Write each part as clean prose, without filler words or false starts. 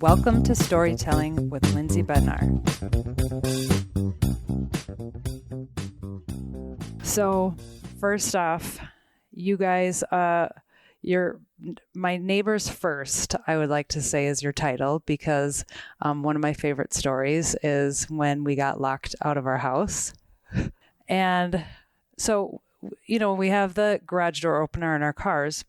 Welcome to Storytelling with Lindsay Bednar. So, first off, you guys, you're my neighbors first, I would like to say is your title, because one of my favorite stories is when we got locked out of our house. And so, you know, we have the garage door opener in our cars,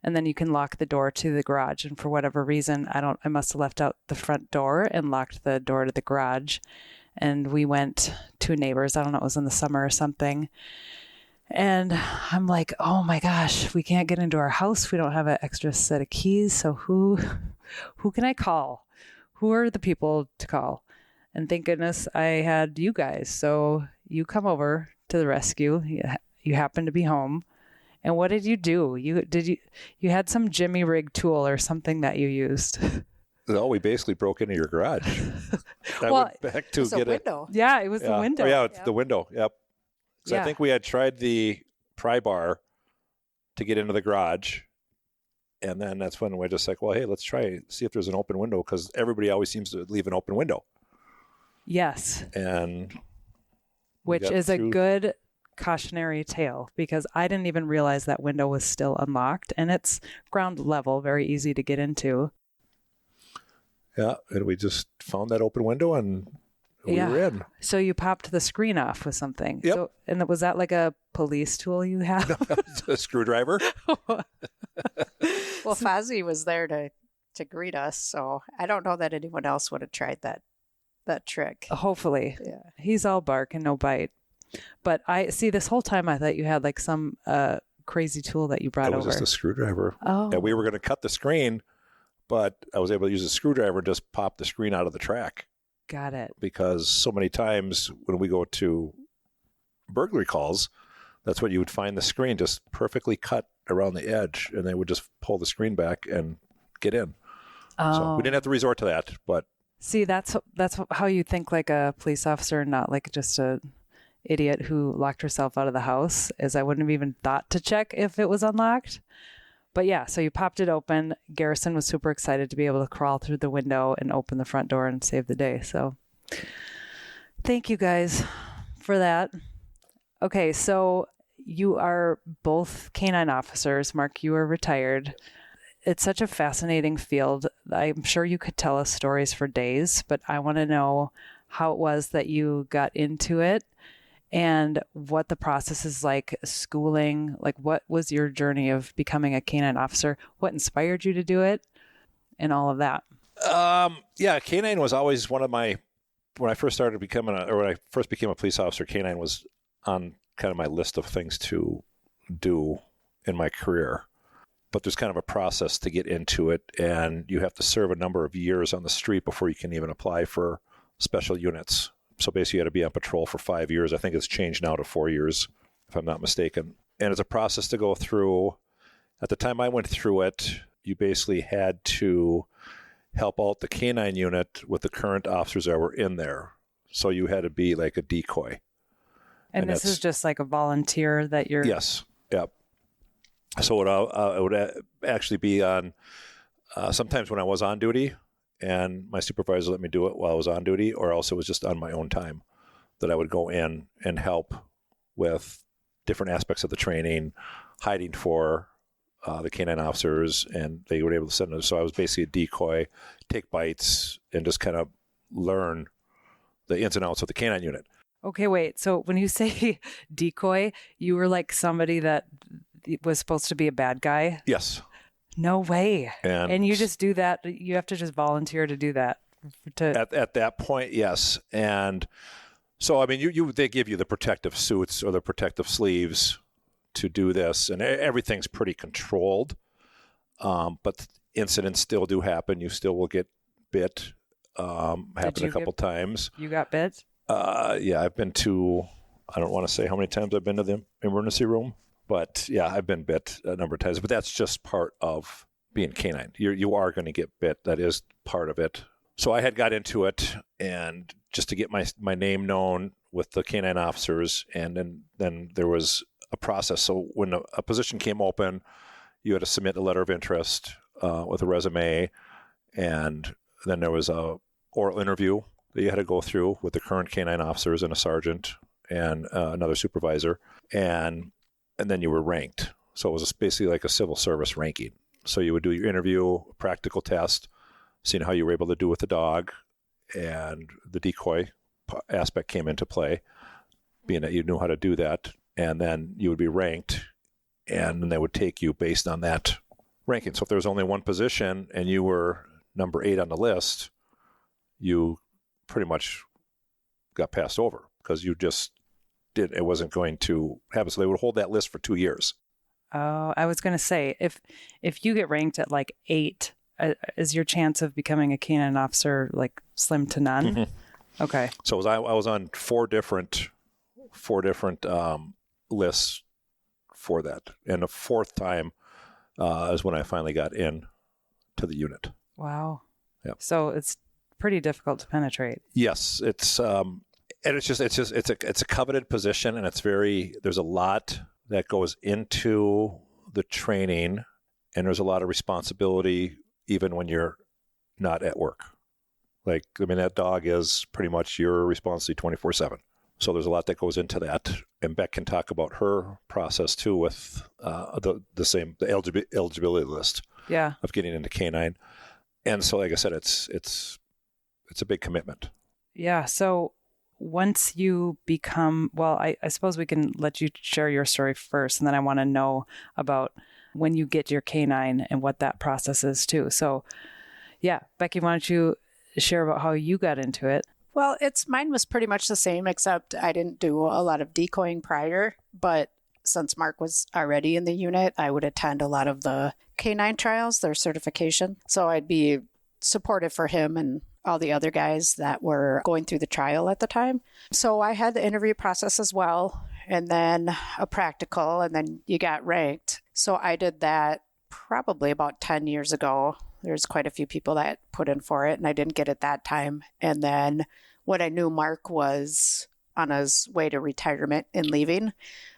and then you can lock the door to the garage. And for whatever reason, I must have left out the front door and locked the door to the garage. And we went to neighbors. I don't know, it was in the summer or something. And I'm like, oh my gosh, we can't get into our house. We don't have an extra set of keys. So who can I call? Who are the people to call? And thank goodness I had you guys. So you come over to the rescue. You happen to be home. And what did you do? You had some jimmy rig tool or something that you used. No, we basically broke into your garage. I went back to get it. Yeah, it was the window. Oh, yeah, it's the window. Yep. So Yeah. I think we had tried the pry bar to get into the garage. And then that's when we're just like, well, hey, let's see if there's an open window, because everybody always seems to leave an open window. Yes. And which is a good cautionary tale, because I didn't even realize that window was still unlocked, and it's ground level, very easy to get into. Yeah, and we just found that open window and we were in. So you popped the screen off with something. Yep. So, and was that like a police tool you have? No, a screwdriver. Well, Fozzie was there to greet us, so I don't know that anyone else would have tried that trick. Hopefully. Yeah. He's all bark and no bite. But I see, this whole time I thought you had like some crazy tool that you brought over. It was just a screwdriver. Oh. And we were going to cut the screen, but I was able to use a screwdriver and just pop the screen out of the track. Got it. Because so many times when we go to burglary calls, that's what you would find, the screen just perfectly cut around the edge, and they would just pull the screen back and get in. Oh. So we didn't have to resort to that, but see, that's how you think like a police officer, not like just a idiot who locked herself out of the house, is I wouldn't have even thought to check if it was unlocked. But yeah, so you popped it open. Garrison was super excited to be able to crawl through the window and open the front door and save the day. So thank you guys for that. Okay, so you are both canine officers. Mark, you are retired. It's such a fascinating field. I'm sure you could tell us stories for days, but I want to know how it was that you got into it and what the process is like, schooling. Like, what was your journey of becoming a canine officer? What inspired you to do it and all of that? Yeah, canine was always one of my, when I first became a police officer, canine was on kind of my list of things to do in my career. But there's kind of a process to get into it, and you have to serve a number of years on the street before you can even apply for special units. So basically you had to be on patrol for 5 years. I think it's changed now to 4 years, if I'm not mistaken. And it's a process to go through. At the time I went through it, you basically had to help out the canine unit with the current officers that were in there. So you had to be like a decoy. And this is just like a volunteer that you're... Yes. Yep. So it would actually be on, sometimes when I was on duty, and my supervisor let me do it while I was on duty, or else it was just on my own time that I would go in and help with different aspects of the training, hiding for the canine officers, and they were able to send them. So I was basically a decoy, take bites, and just kind of learn the ins and outs of the canine unit. Okay, wait. So when you say decoy, you were like somebody that was supposed to be a bad guy? Yes. No way. And you just do that. You have to just volunteer to do that. At that point, yes. And so, I mean, they give you the protective suits or the protective sleeves to do this, and everything's pretty controlled. But incidents still do happen. You still will get bit. Happened a couple times. You got bit? Yeah, I've been to, I don't want to say how many times I've been to the emergency room. But yeah, I've been bit a number of times, but that's just part of being canine. You are going to get bit. That is part of it. So I had got into it, and just to get my name known with the canine officers, and then there was a process. So when a position came open, you had to submit a letter of interest with a resume, And then there was a oral interview that you had to go through with the current canine officers and a sergeant and another supervisor. And then you were ranked. So it was basically like a civil service ranking. So you would do your interview, practical test, seeing how you were able to do with the dog, and the decoy aspect came into play, being that you knew how to do that. And then you would be ranked, and then they would take you based on that ranking. So if there was only one position and you were number 8 on the list, you pretty much got passed over because you just it wasn't going to happen. So they would hold that list for 2 years. Oh, I was going to say, if you get ranked at like 8, is your chance of becoming a canine officer like slim to none? Mm-hmm. Okay. So I was on 4 different lists for that, and the 4th time is when I finally got in to the unit. Wow. Yep. So it's pretty difficult to penetrate. Yes, it's a coveted position, and there's a lot that goes into the training, and there's a lot of responsibility even when you're not at work. Like, I mean, that dog is pretty much your responsibility 24/7. So there's a lot that goes into that, and Beck can talk about her process too with the eligibility list. Yeah. Of getting into canine, and so like I said, it's a big commitment. Yeah. So once you become, well, I suppose we can let you share your story first, and then I want to know about when you get your canine and what that process is too. So yeah, Becky, why don't you share about how you got into it? Well, mine was pretty much the same, except I didn't do a lot of decoying prior, but since Mark was already in the unit, I would attend a lot of the canine trials, their certification. So I'd be supportive for him and all the other guys that were going through the trial at the time. So I had the interview process as well, and then a practical, and then you got ranked. So I did that probably about 10 years ago. There's quite a few people that put in for it, and I didn't get it that time. And then when I knew Mark was on his way to retirement and leaving,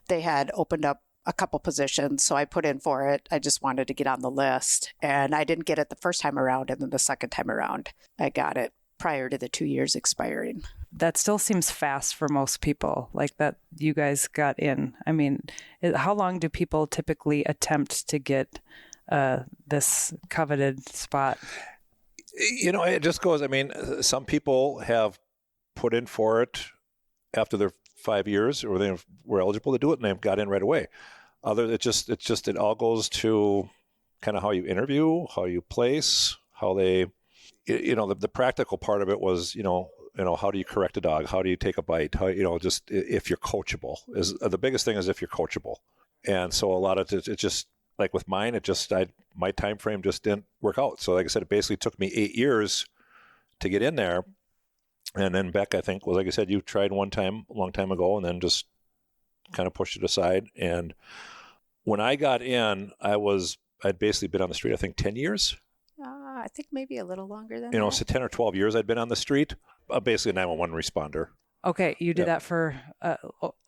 they had opened up a couple positions, so I put in for it. I just wanted to get on the list, and I didn't get it the first time around, and then the second time around, I got it prior to the 2 years expiring. That still seems fast for most people, like that you guys got in. I mean, how long do people typically attempt to get this coveted spot? You know, it just goes, I mean, some people have put in for it after their 5 years, or they were eligible to do it, and they got in right away. It all goes to kind of how you interview, how you place, how they, the practical part of it was, how do you correct a dog? How do you take a bite? How, just if you're coachable is the biggest thing, is if you're coachable. And so a lot of it just, like with mine, my time frame just didn't work out. So like I said, it basically took me 8 years to get in there. And then Beck, I think, was, like I said, you tried one time a long time ago, and then just kind of pushed it aside. And when I got in, I'd basically been on the street, I think 10 years. I think maybe a little longer than that. So 10 or 12 years I'd been on the street, basically a 911 responder. Okay, you did that for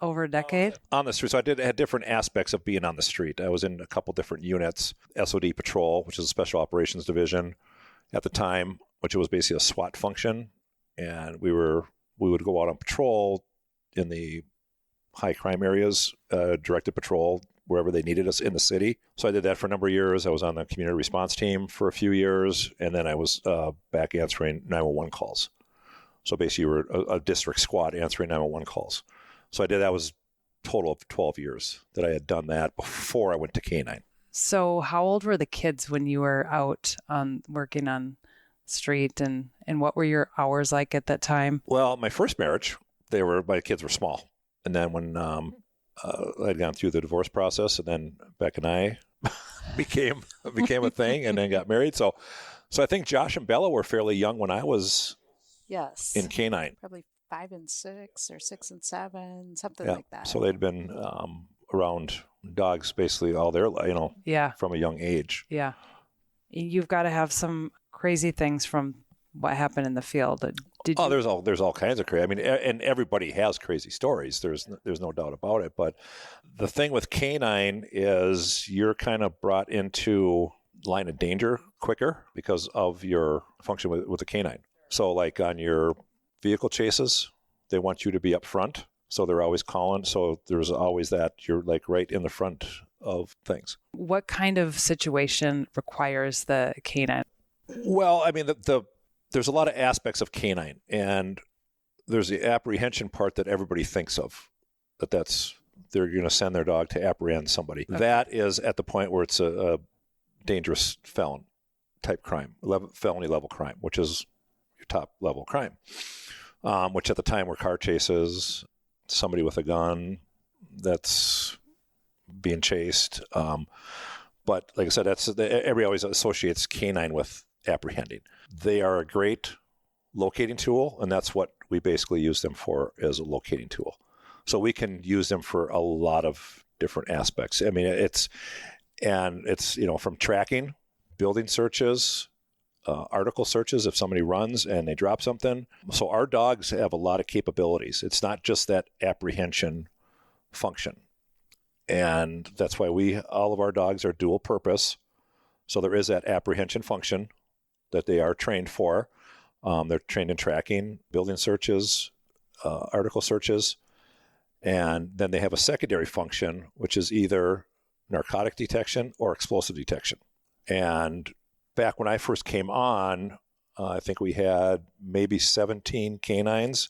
over a decade? On the street. So I had different aspects of being on the street. I was in a couple different units. SOD Patrol, which is a Special Operations Division at the time, which was basically a SWAT function. And we would go out on patrol in the high crime areas, directed patrol wherever they needed us in the city. So I did that for a number of years. I was on the community response team for a few years, and then I was back answering 911 calls. So basically, you were a district squad answering 911 calls. So I did that. Was a total of 12 years that I had done that before I went to K9. So how old were the kids when you were out working on street, and what were your hours like at that time? Well, my first marriage, my kids were small. And then when I'd gone through the divorce process, and then Beck and I became a thing, and then got married. So I think Josh and Bella were fairly young when I was in K9. Probably 5 and 6 or 6 and 7, something like that. So they'd been around dogs basically all their life, from a young age. Yeah. You've got to have some crazy things from what happened in the field. There's all kinds of crazy. I mean, and everybody has crazy stories. There's no doubt about it. But the thing with K9 is you're kind of brought into line of danger quicker because of your function with the canine. So like on your vehicle chases, they want you to be up front. So they're always calling. So there's always that you're like right in the front of things. What kind of situation requires the canine? Well, I mean, there's a lot of aspects of canine, and there's the apprehension part that everybody thinks of, that's they're going to send their dog to apprehend somebody. Okay. That is at the point where it's a dangerous felon type crime, felony level crime, which is your top level crime, which at the time were car chases, somebody with a gun that's being chased. But like I said, everybody always associates canine with apprehending. They are a great locating tool, and that's what we basically use them for, as a locating tool. So we can use them for a lot of different aspects. I mean, it's from tracking, building searches, article searches if somebody runs and they drop something. So our dogs have a lot of capabilities. It's not just that apprehension function. And that's why all of our dogs are dual purpose. So there is that apprehension function that they are trained for. They're trained in tracking, building searches, article searches. And then they have a secondary function, which is either narcotic detection or explosive detection. And back when I first came on, I think we had maybe 17 canines,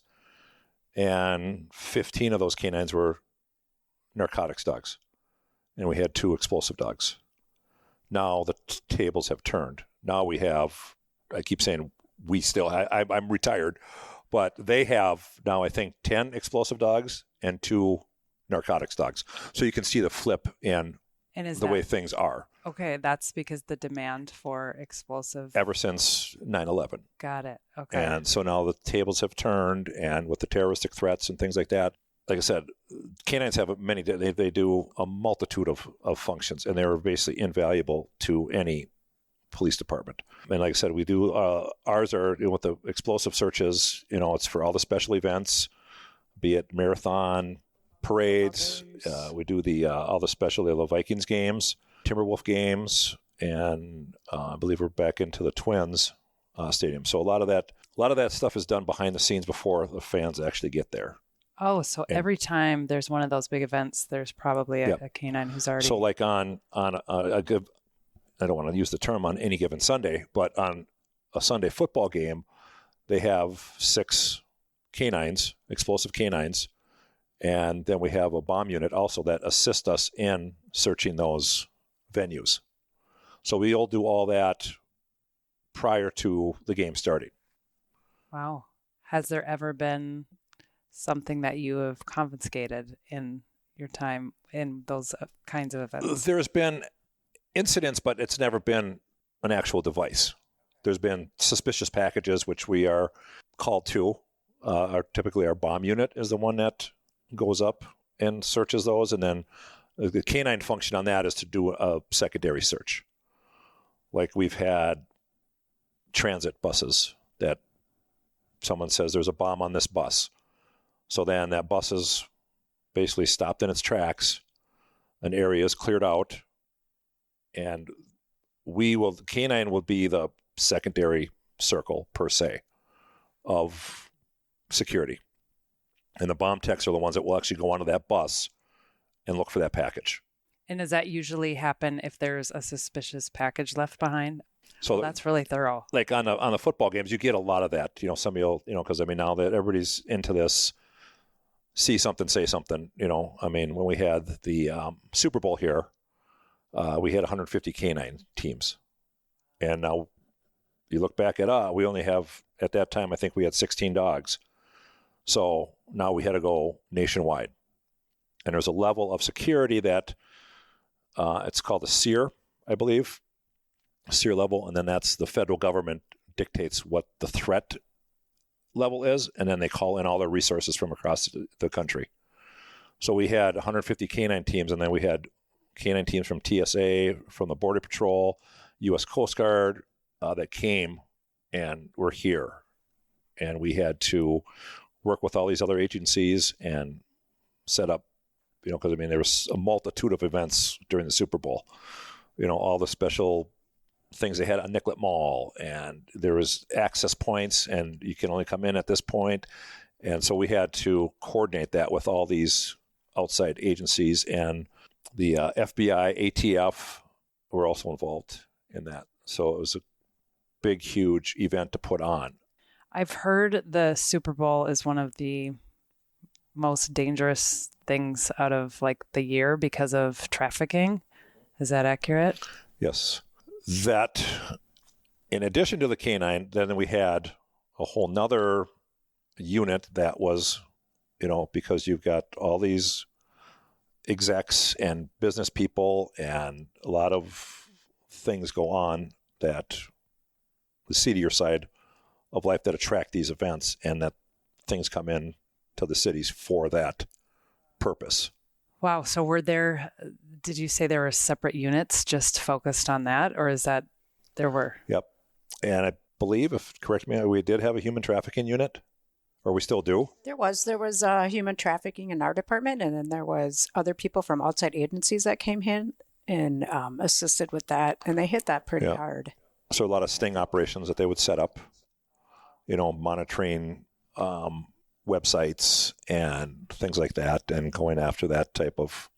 and 15 of those canines were narcotics dogs, and we had 2 explosive dogs. Now the tables have turned. Now we have, I keep saying we still, I'm retired, but they have now, I think, 10 explosive dogs and 2 narcotics dogs. So you can see the flip in the way things are. Okay, that's because the demand for explosive... Ever since 9/11. Got it, okay. And so now the tables have turned, and with the terroristic threats and things like that, like I said, canines have they do a multitude of functions, and they're basically invaluable to any police department. And like I said, we do, ours are, with the explosive searches, it's for all the special events, be it marathon, parades. We do all the special Vikings games, Timberwolf games, and I believe we're back into the Twins stadium. So a lot of that stuff is done behind the scenes before the fans actually get there. Oh, so every time there's one of those big events, there's probably a canine who's already... So like on a good, I don't want to use the term on any given Sunday, but on a Sunday football game, they have 6 canines, explosive canines, and then we have a bomb unit also that assist us in searching those venues. So we'll do all that prior to the game starting. Wow. Has there ever been something that you have confiscated in your time in those kinds of events? There's been incidents, but it's never been an actual device. There's been suspicious packages, which we are called to. Typically our bomb unit is the one that goes up and searches those. And then the canine function on that is to do a secondary search. Like we've had transit buses that someone says there's a bomb on this bus. So then that bus is basically stopped in its tracks. An area is cleared out, and the canine will be the secondary circle per se of security. And the bomb techs are the ones that will actually go onto that bus and look for that package. And does that usually happen if there's a suspicious package left behind? So that's really thorough. Like on the football games, you get a lot of that. Somebody will, because now that everybody's into this, see something, say something. When we had the Super Bowl here, we had 150 canine teams, and now you look back at we only have, at that time, I think we had 16 dogs. So now we had to go nationwide, and there's a level of security that it's called a SEER, I believe. SEER level, and then that's the federal government dictates what the threat level is, and then they call in all their resources from across the country. So we had 150 canine teams, and then we had canine teams from TSA, from the Border Patrol, U.S. Coast Guard that came and were here. And we had to work with all these other agencies and set up, because there was a multitude of events during the Super Bowl. All the special things they had on Nicollet Mall, and there was access points, and you can only come in at this point. And so we had to coordinate that with all these outside agencies, and the FBI, ATF were also involved in that. So it was a big, huge event to put on. I've heard the Super Bowl is one of the most dangerous things out of like the year because of trafficking. Is that accurate? Yes. That, in addition to the canine, then we had a whole nother unit that was, because you've got all these execs and business people and a lot of things go on that the seedier side of life that attract these events, and that things come in to the cities for that purpose. Wow. So did you say there were separate units just focused on that, or is that there were? Yep. And I believe, correct me, we did have a human trafficking unit, or we still do. There was human trafficking in our department, and then there was other people from outside agencies that came in and assisted with that, and they hit that pretty hard. So a lot of sting operations that they would set up, monitoring websites and things like that, and going after that type of,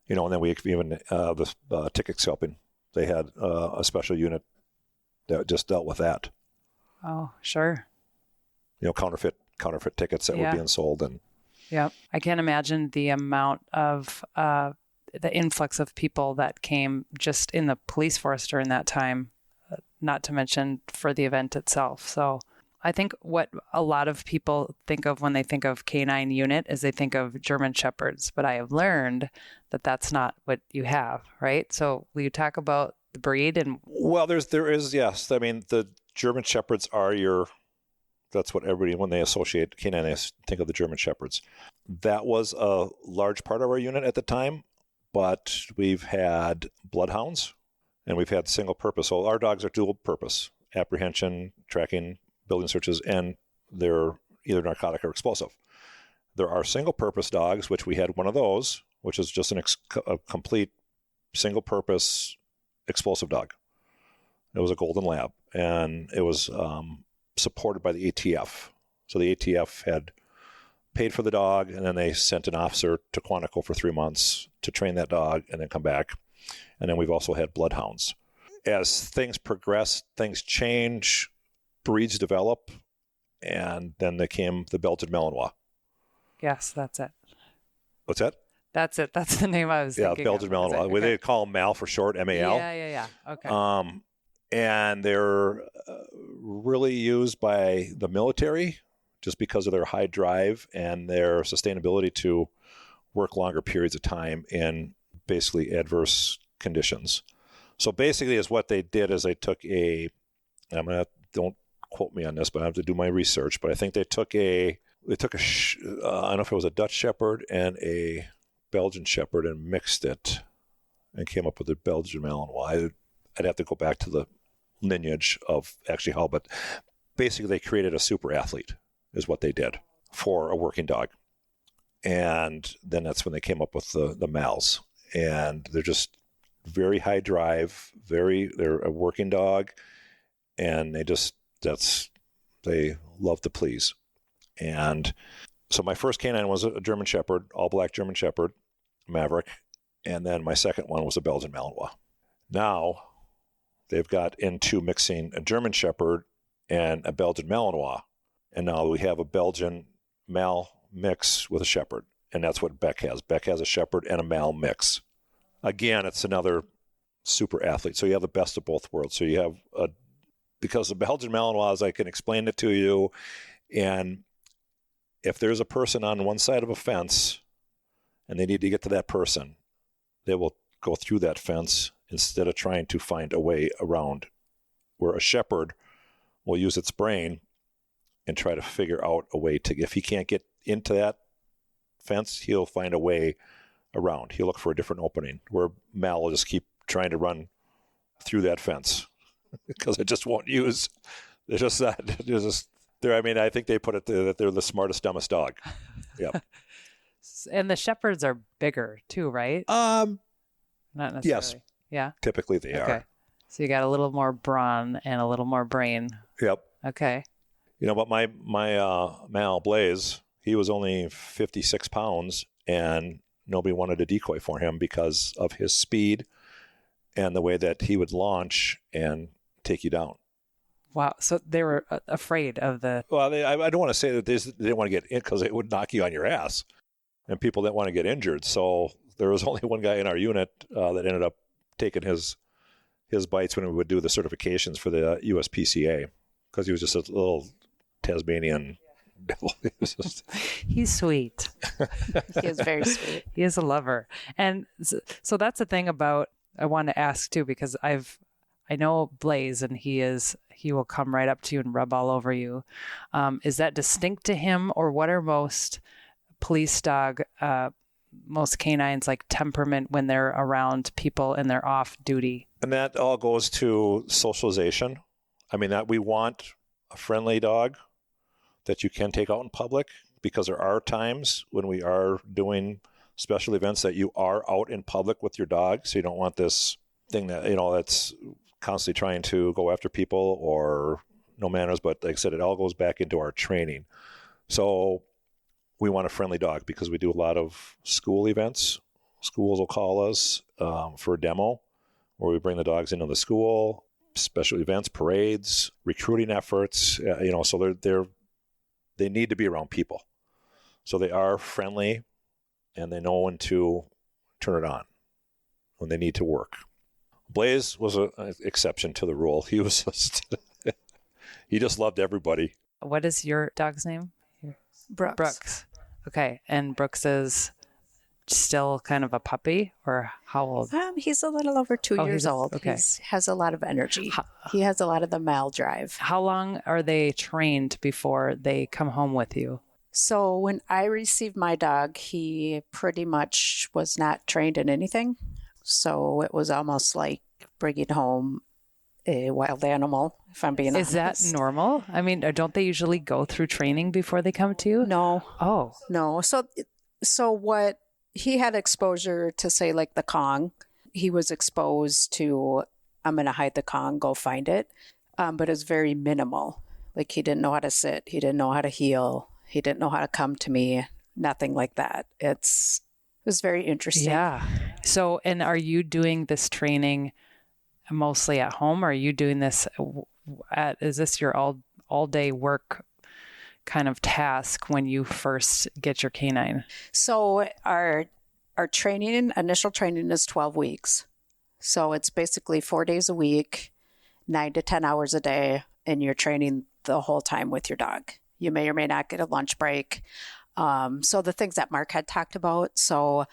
and then we even the ticket scalping. They had a special unit that just dealt with that. Oh, sure. Counterfeit tickets that were being sold. And yep. I can't imagine the amount of the influx of people that came just in the police force during that time, not to mention for the event itself. So I think what a lot of people think of when they think of canine unit is they think of German Shepherds, but I have learned that that's not what you have, right? So will you talk about the breed? And well, there is, yes. I mean, the German Shepherds are that's what everybody, when they associate canine, they think of the German Shepherds. That was a large part of our unit at the time, but we've had bloodhounds and we've had single purpose. So our dogs are dual purpose: apprehension, tracking, building searches, and they're either narcotic or explosive. There are single purpose dogs, which we had one of those, which is just a complete single purpose explosive dog. It was a golden lab, and it was supported by the ATF. So the ATF had paid for the dog, and then they sent an officer to Quantico for 3 months to train that dog and then come back. And then we've also had bloodhounds. As things progress, things change, breeds develop, and then there came the Belgian Malinois. Yes, that's it. What's that? That's it. That's the name I was thinking. Yeah, Belgian Malinois. Okay. They call them Mal for short, M-A-L. Yeah. Okay. And they're really used by the military just because of their high drive and their sustainability to work longer periods of time in basically adverse conditions. So basically is what they did is they took don't quote me on this, but I have to do my research, but I think they took I don't know if it was a Dutch Shepherd and a Belgian Shepherd and mixed it and came up with the Belgian Malinois. I'd have to go back to the lineage of actually how, but basically they created a super athlete is what they did for a working dog. And then that's when they came up with the Mals. And they're just very high drive, they're a working dog, and they love to please. And so my first canine was a German Shepherd, all black German Shepherd, Maverick. And then my second one was a Belgian Malinois. Now they've got into mixing a German Shepherd and a Belgian Malinois. And now we have a Belgian Mal mix with a Shepherd. And that's what Beck has. Beck has a Shepherd and a Mal mix. Again, it's another super athlete. So you have the best of both worlds. So you have because the Belgian Malinois, I can explain it to you. And if there's a person on one side of a fence and they need to get to that person, they will go through that fence instead of trying to find a way around. Where a Shepherd will use its brain and try to figure out a way to, if he can't get into that fence, he'll find a way around. He'll look for a different opening. Where Mal will just keep trying to run through that fence because it just won't use. It's just that. I think they put it there that they're the smartest, dumbest dog. Yep. And the Shepherds are bigger too, right? Not necessarily. Yes. Yeah. Typically they are. So you got a little more brawn and a little more brain. Yep. Okay. But my Mal Blaze, he was only 56 pounds, and nobody wanted to decoy for him because of his speed and the way that he would launch and take you down. Wow. So they were afraid of the... Well, I don't want to say that they didn't want to get in because it would knock you on your ass, and people didn't want to get injured. So there was only one guy in our unit that ended up taking his bites when we would do the certifications for the USPCA, because he was just a little Tasmanian devil. He's sweet. He is very sweet. He is a lover. And so that's the thing about, I want to ask too, because I know Blaze, and he will come right up to you and rub all over you. Is that distinct to him, or what are most police dog, most canines like temperament when they're around people and they're off duty? And that all goes to socialization. I mean, that we want a friendly dog that you can take out in public, because there are times when we are doing special events that you are out in public with your dog. So you don't want this thing that, that's constantly trying to go after people or no manners. But like I said, it all goes back into our training. So we want a friendly dog because we do a lot of school events. Schools will call us for a demo where we bring the dogs into the school, special events, parades, recruiting efforts, so they need to be around people. So they are friendly, and they know when to turn it on, when they need to work. Blaze was an exception to the rule. He was he just loved everybody. What is your dog's name? Brooks. Okay. And Brooks is still kind of a puppy, or how old? He's a little over 2 years old. Okay. He has a lot of energy. He has a lot of the male drive. How long are they trained before they come home with you? So when I received my dog, he pretty much was not trained in anything. So it was almost like bringing home a wild animal, if I'm being honest. Is that normal? I mean, don't they usually go through training before they come to you? No. Oh. No. So what he had exposure to, say, like the Kong. He was exposed to, I'm going to hide the Kong, go find it. But it's very minimal. Like, he didn't know how to sit. He didn't know how to heel. He didn't know how to come to me. Nothing like that. It was very interesting. Yeah. So, and are you doing this training mostly at home? Or are you doing this is this your all day work kind of task when you first get your canine? So our initial training is 12 weeks. So it's basically 4 days a week, 9 to 10 hours a day, and you're training the whole time with your dog. You may or may not get a lunch break. So the things that Mark had talked about. So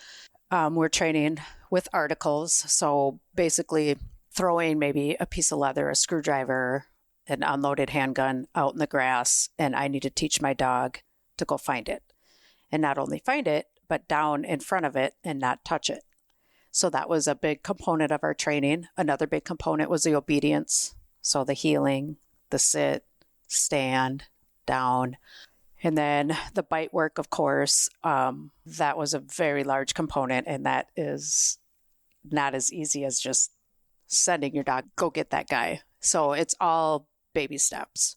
we're training with articles. So basically throwing maybe a piece of leather, a screwdriver, an unloaded handgun out in the grass, and I need to teach my dog to go find it. And not only find it, but down in front of it and not touch it. So that was a big component of our training. Another big component was the obedience. So the heeling, the sit, stand, down. And then the bite work, of course, that was a very large component, and that is not as easy as just sending your dog, go get that guy. So it's all baby steps.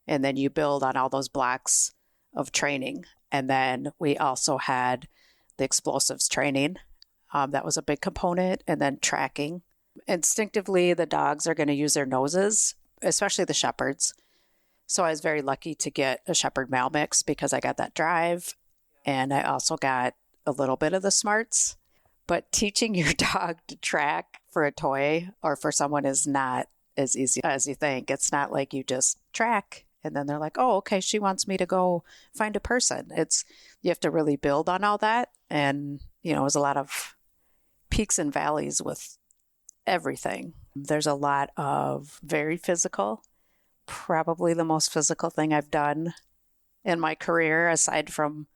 And then you build on all those blocks of training. And then we also had the explosives training. That was a big component. And then tracking. Instinctively, the dogs are going to use their noses, especially the shepherds. So I was very lucky to get a shepherd male mix because I got that drive. And I also got a little bit of the smarts. But teaching your dog to track for a toy or for someone is not as easy as you think. It's not like you just track and then they're like, oh, okay, she wants me to go find a person. You have to really build on all that. And, it was a lot of peaks and valleys with everything. There's a lot of very physical, probably the most physical thing I've done in my career, aside from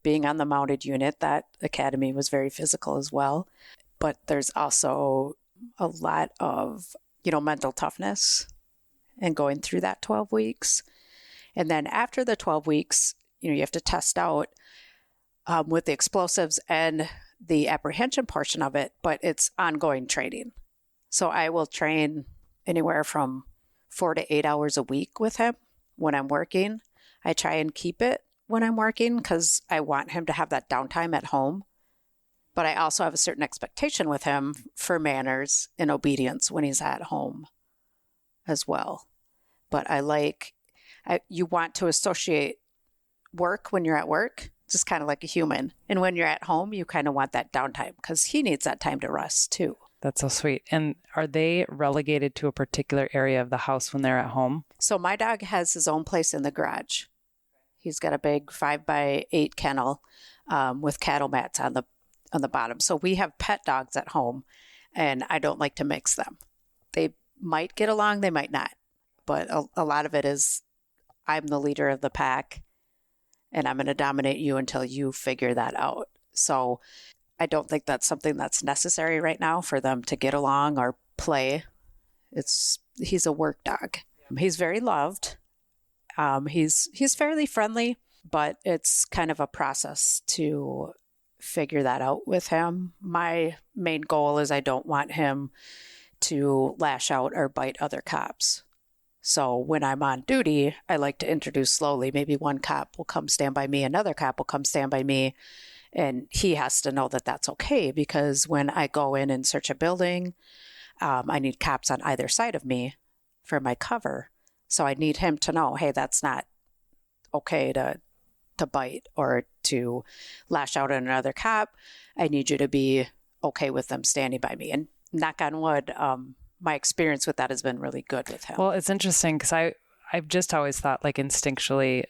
being on the mounted unit. That academy was very physical as well. But there's also a lot of, mental toughness and going through that 12 weeks. And then after the 12 weeks, you have to test out with the explosives and the apprehension portion of it, but it's ongoing training. So I will train anywhere from 4 to 8 hours a week with him when I'm working. I try and keep it when I'm working because I want him to have that downtime at home. But I also have a certain expectation with him for manners and obedience when he's at home as well. But you want to associate work when you're at work, just kind of like a human. And when you're at home, you kind of want that downtime because he needs that time to rest too. That's so sweet. And are they relegated to a particular area of the house when they're at home? So my dog has his own place in the garage. He's got a big 5x8 kennel with cattle mats on the bottom. So we have pet dogs at home, and I don't like to mix them. They might get along, they might not. But a lot of it is I'm the leader of the pack, and I'm going to dominate you until you figure that out. So I don't think that's something that's necessary right now for them to get along or play. He's a work dog. He's very loved. He's fairly friendly, but it's kind of a process to figure that out with him. My main goal is I don't want him to lash out or bite other cops. So when I'm on duty, I like to introduce slowly. Maybe one cop will come stand by me, another cop will come stand by me, and he has to know that that's okay because when I go in and search a building, I need cops on either side of me for my cover. So I need him to know, hey, that's not okay to bite or to lash out at another cop. I need you to be okay with them standing by me. And knock on wood, my experience with that has been really good with him. Well, it's interesting because I've just always thought like instinctually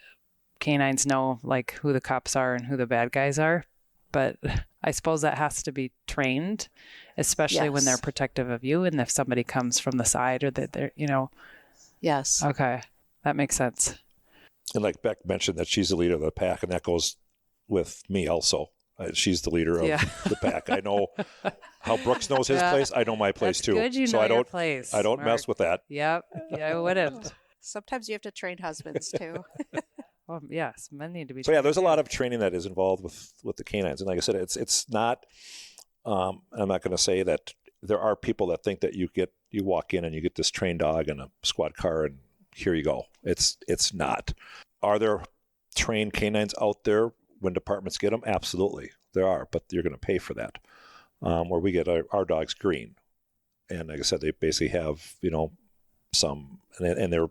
canines know like who the cops are and who the bad guys are. But I suppose that has to be trained, especially when they're protective of you and if somebody comes from the side or that they're, Yes. Okay. That makes sense. And like Beck mentioned that she's the leader of the pack, and that goes with me also. She's the leader of the pack. I know how Brooks knows his place. I know my place too. Good, you so know I don't, your place. I don't Mark. mess with that. Yep. Yeah, I wouldn't. Sometimes you have to train husbands too. Well, yes, men need to be. So yeah, there's a lot of training that is involved with the canines, and like I said, it's not. I'm not going to say that there are people that think that you walk in and you get this trained dog in a squad car and here you go. It's not. Are there trained canines out there when departments get them? Absolutely, there are, but you're going to pay for that. Where we get our dogs green, and like I said, they basically have some, and they're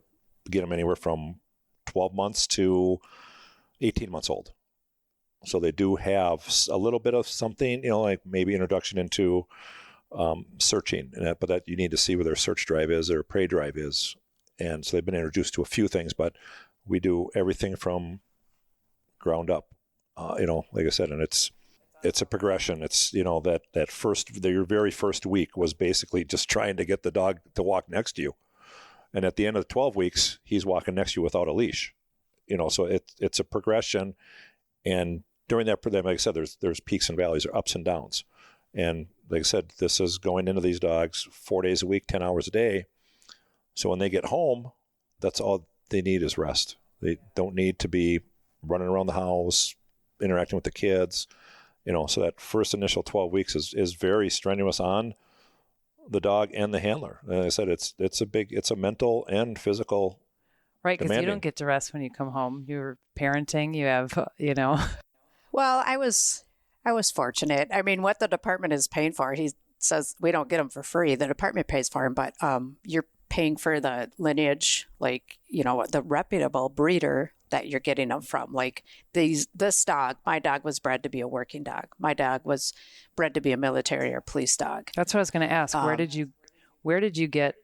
get them anywhere from 12 months to 18 months old. So they do have a little bit of something, like maybe introduction into searching, but that you need to see where their search drive is, their prey drive is. And so they've been introduced to a few things, but we do everything from ground up, like I said, and it's a progression. It's, your very first week was basically just trying to get the dog to walk next to you. And at the end of the 12 weeks, he's walking next to you without a leash, so it's a progression. And during that, like I said, there's peaks and valleys, or ups and downs. And like I said, this is going into these dogs 4 days a week, 10 hours a day. So when they get home, that's all they need is rest. They don't need to be running around the house, interacting with the kids, so that first initial 12 weeks is very strenuous on the dog and the handler. And like I said, it's a mental and physical. Right, because you demanding. don't get to rest when you come home. You're parenting. You have, Well, I was fortunate. I mean, what the department is paying for, he says we don't get them for free. The department pays for them, but you're paying for the lineage, like, the reputable breeder that you're getting them from. Like this dog, my dog was bred to be a working dog. My dog was bred to be a military or police dog. That's what I was going to ask. Where did you get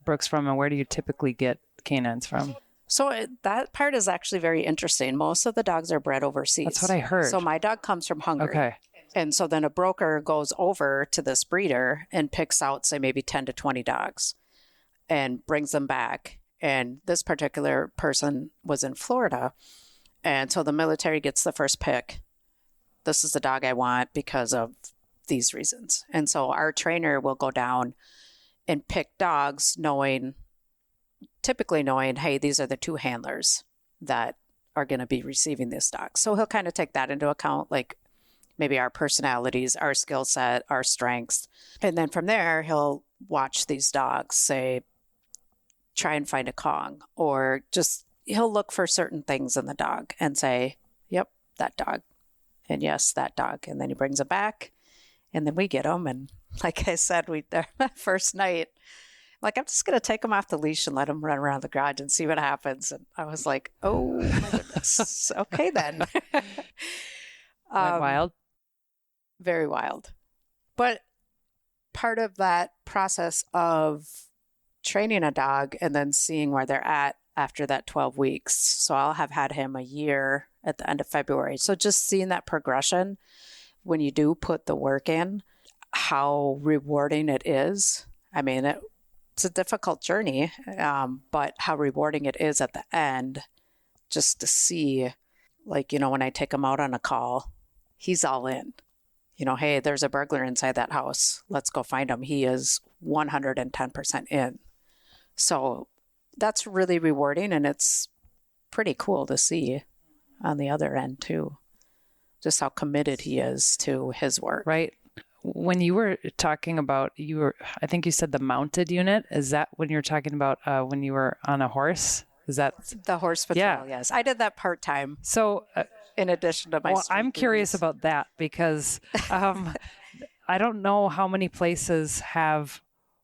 Brooks from, and where do you typically get canines from? So that part is actually very interesting. Most of the dogs are bred overseas. That's what I heard. So my dog comes from Hungary. Okay. And so then a broker goes over to this breeder and picks out, say, maybe 10 to 20 dogs and brings them back. And this particular person was in Florida. And so the military gets the first pick. This is the dog I want because of these reasons. And so our trainer will go down and pick dogs typically knowing, hey, these are the two handlers that are going to be receiving this dog. So he'll kind of take that into account, like maybe our personalities, our skill set, our strengths. And then from there, he'll watch these dogs, say, try and find a Kong, or just he'll look for certain things in the dog and say, yep, that dog. And yes, that dog. And then he brings it back, and then we get him. And like I said, that first night, like, I'm just going to take him off the leash and let him run around the garage and see what happens. And I was like, oh, my goodness. Okay, then. Wild. Very wild. But part of that process of training a dog and then seeing where they're at after that 12 weeks. So I'll have had him a year at the end of February. So just seeing that progression when you do put the work in, how rewarding it is. I mean, it's a difficult journey, but how rewarding it is at the end, just to see, like, when I take him out on a call, he's all in. Hey, there's a burglar inside that house. Let's go find him. He is 110% in. So that's really rewarding, and it's pretty cool to see on the other end too, just how committed he is to his work. Right. When you were talking about, I think you said the mounted unit. Is that when you're talking about when you were on a horse? Is that the horse patrol? Yeah. Yes. I did that part-time. So in addition to my I'm curious about that because I don't know how many places have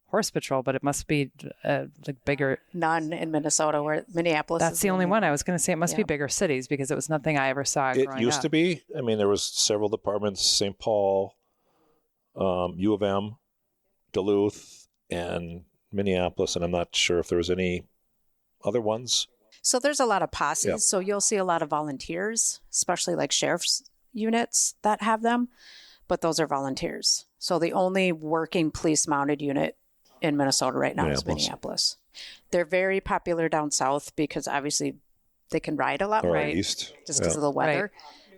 horse patrol, but it must be like bigger. None in Minnesota, where Minneapolis. That's the only one. I was going to say it must be bigger cities because it was nothing I ever saw. It used to be. I mean, there was several departments: St. Paul, U of M, Duluth, and Minneapolis, and I'm not sure if there was any other ones. So there's a lot of posses. So you'll see a lot of volunteers, especially like sheriff's units that have them, but those are volunteers. So the only working police mounted unit in Minnesota right now is Minneapolis. They're very popular down south because obviously they can ride a lot more, east, just because of the weather.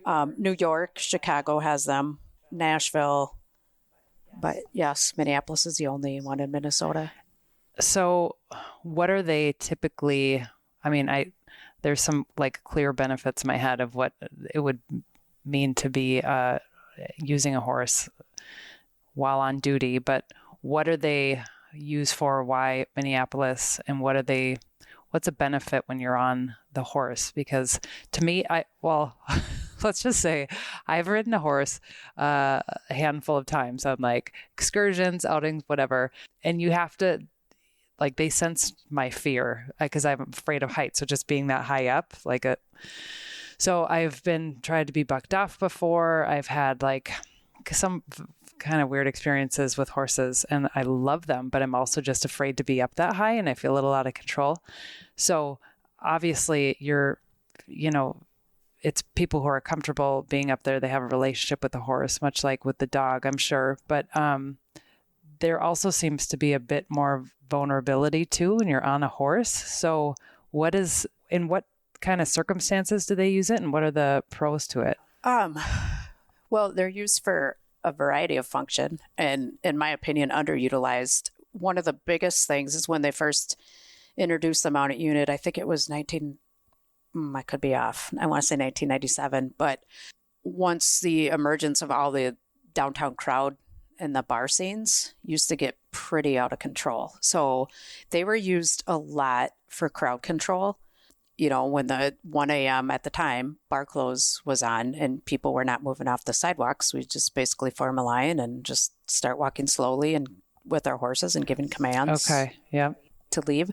Right. New York, Chicago has them, Nashville. But yes, Minneapolis is the only one in Minnesota. So what are they typically? I mean, there's some like clear benefits in my head of what it would mean to be using a horse while on duty, but what are they used for? Why Minneapolis? And what's a benefit when you're on the horse? Because to me, let's just say I've ridden a horse a handful of times on like excursions, outings, whatever. And you have to, like, they sense my fear because I'm afraid of heights. So just being that high up, so I've been tried to be bucked off before. I've had like some kind of weird experiences with horses and I love them, but I'm also just afraid to be up that high and I feel a little out of control. So obviously it's people who are comfortable being up there. They have a relationship with the horse, much like with the dog, I'm sure. But there also seems to be a bit more vulnerability too when you're on a horse. So in what kind of circumstances do they use it and what are the pros to it? Well, they're used for a variety of function and, in my opinion, underutilized. One of the biggest things is when they first introduced the mounted unit. I think it was I could be off. I want to say 1997. But once the emergence of all the downtown crowd and the bar scenes used to get pretty out of control. So they were used a lot for crowd control. When the 1 a.m. at the time, bar close was on and people were not moving off the sidewalks, we just basically form a line and just start walking slowly and with our horses and giving commands. Okay. Yeah. To leave.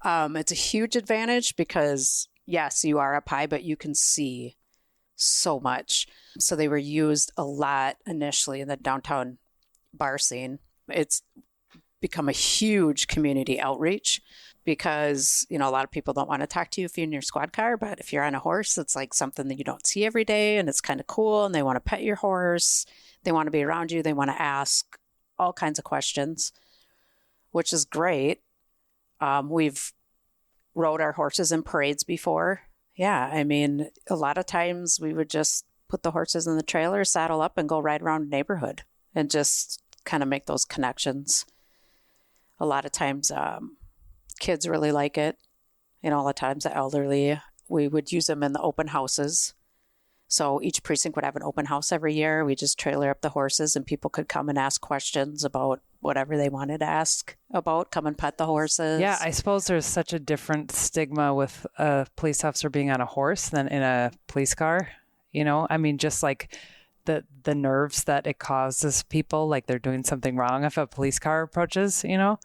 It's a huge advantage because, yes, you are up high, but you can see so much. So they were used a lot initially in the downtown bar scene. It's become a huge community outreach because, a lot of people don't want to talk to you if you're in your squad car, but if you're on a horse, it's like something that you don't see every day and it's kind of cool and they want to pet your horse. They want to be around you. They want to ask all kinds of questions, which is great. We've rode our horses in parades before. Yeah, I mean, a lot of times we would just put the horses in the trailer, saddle up, and go ride around the neighborhood and just kind of make those connections. A lot of times kids really like it. A lot of times the elderly, we would use them in the open houses. So each precinct would have an open house every year. We just trailer up the horses and people could come and ask questions about whatever they wanted to ask about, come and pet the horses. Yeah, I suppose there's such a different stigma with a police officer being on a horse than in a police car. You know, I mean, just like the nerves that it causes people, like they're doing something wrong if a police car approaches, you know?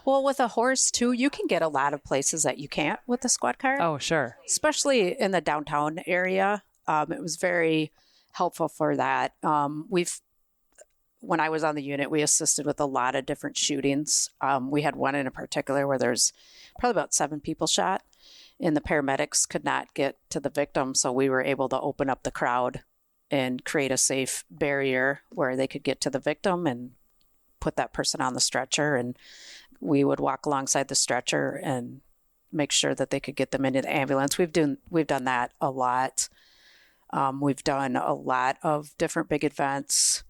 Well, with a horse too, you can get a lot of places that you can't with the squad car. Oh, sure. Especially in the downtown area. It was very helpful for that. When I was on the unit, we assisted with a lot of different shootings. We had one in particular where there's probably about 7 people shot, and the paramedics could not get to the victim, so we were able to open up the crowd and create a safe barrier where they could get to the victim and put that person on the stretcher. And we would walk alongside the stretcher and make sure that they could get them into the ambulance. We've done that a lot. We've done a lot of different big events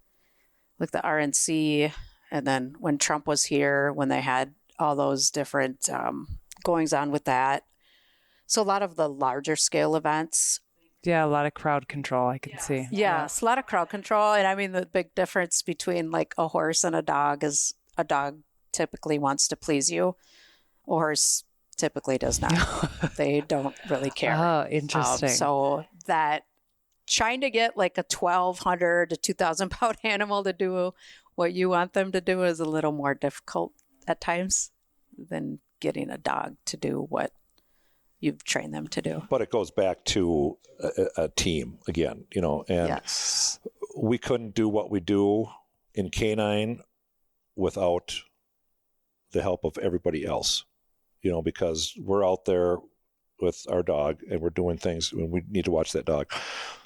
like the RNC. And then when Trump was here, when they had all those different goings on with that. So a lot of the larger scale events. Yeah, a lot of crowd control, I can see. Yes, a lot of crowd control. And I mean, the big difference between like a horse and a dog is a dog typically wants to please you. A horse typically does not. They don't really care. Oh, interesting. So that trying to get like a 1,200 to 2,000 pound animal to do what you want them to do is a little more difficult at times than getting a dog to do what you've trained them to do. But it goes back to a team again, you know, and yes. We couldn't do what we do in K9 without the help of everybody else, you know, because we're out there with our dog and we're doing things and we need to watch that dog.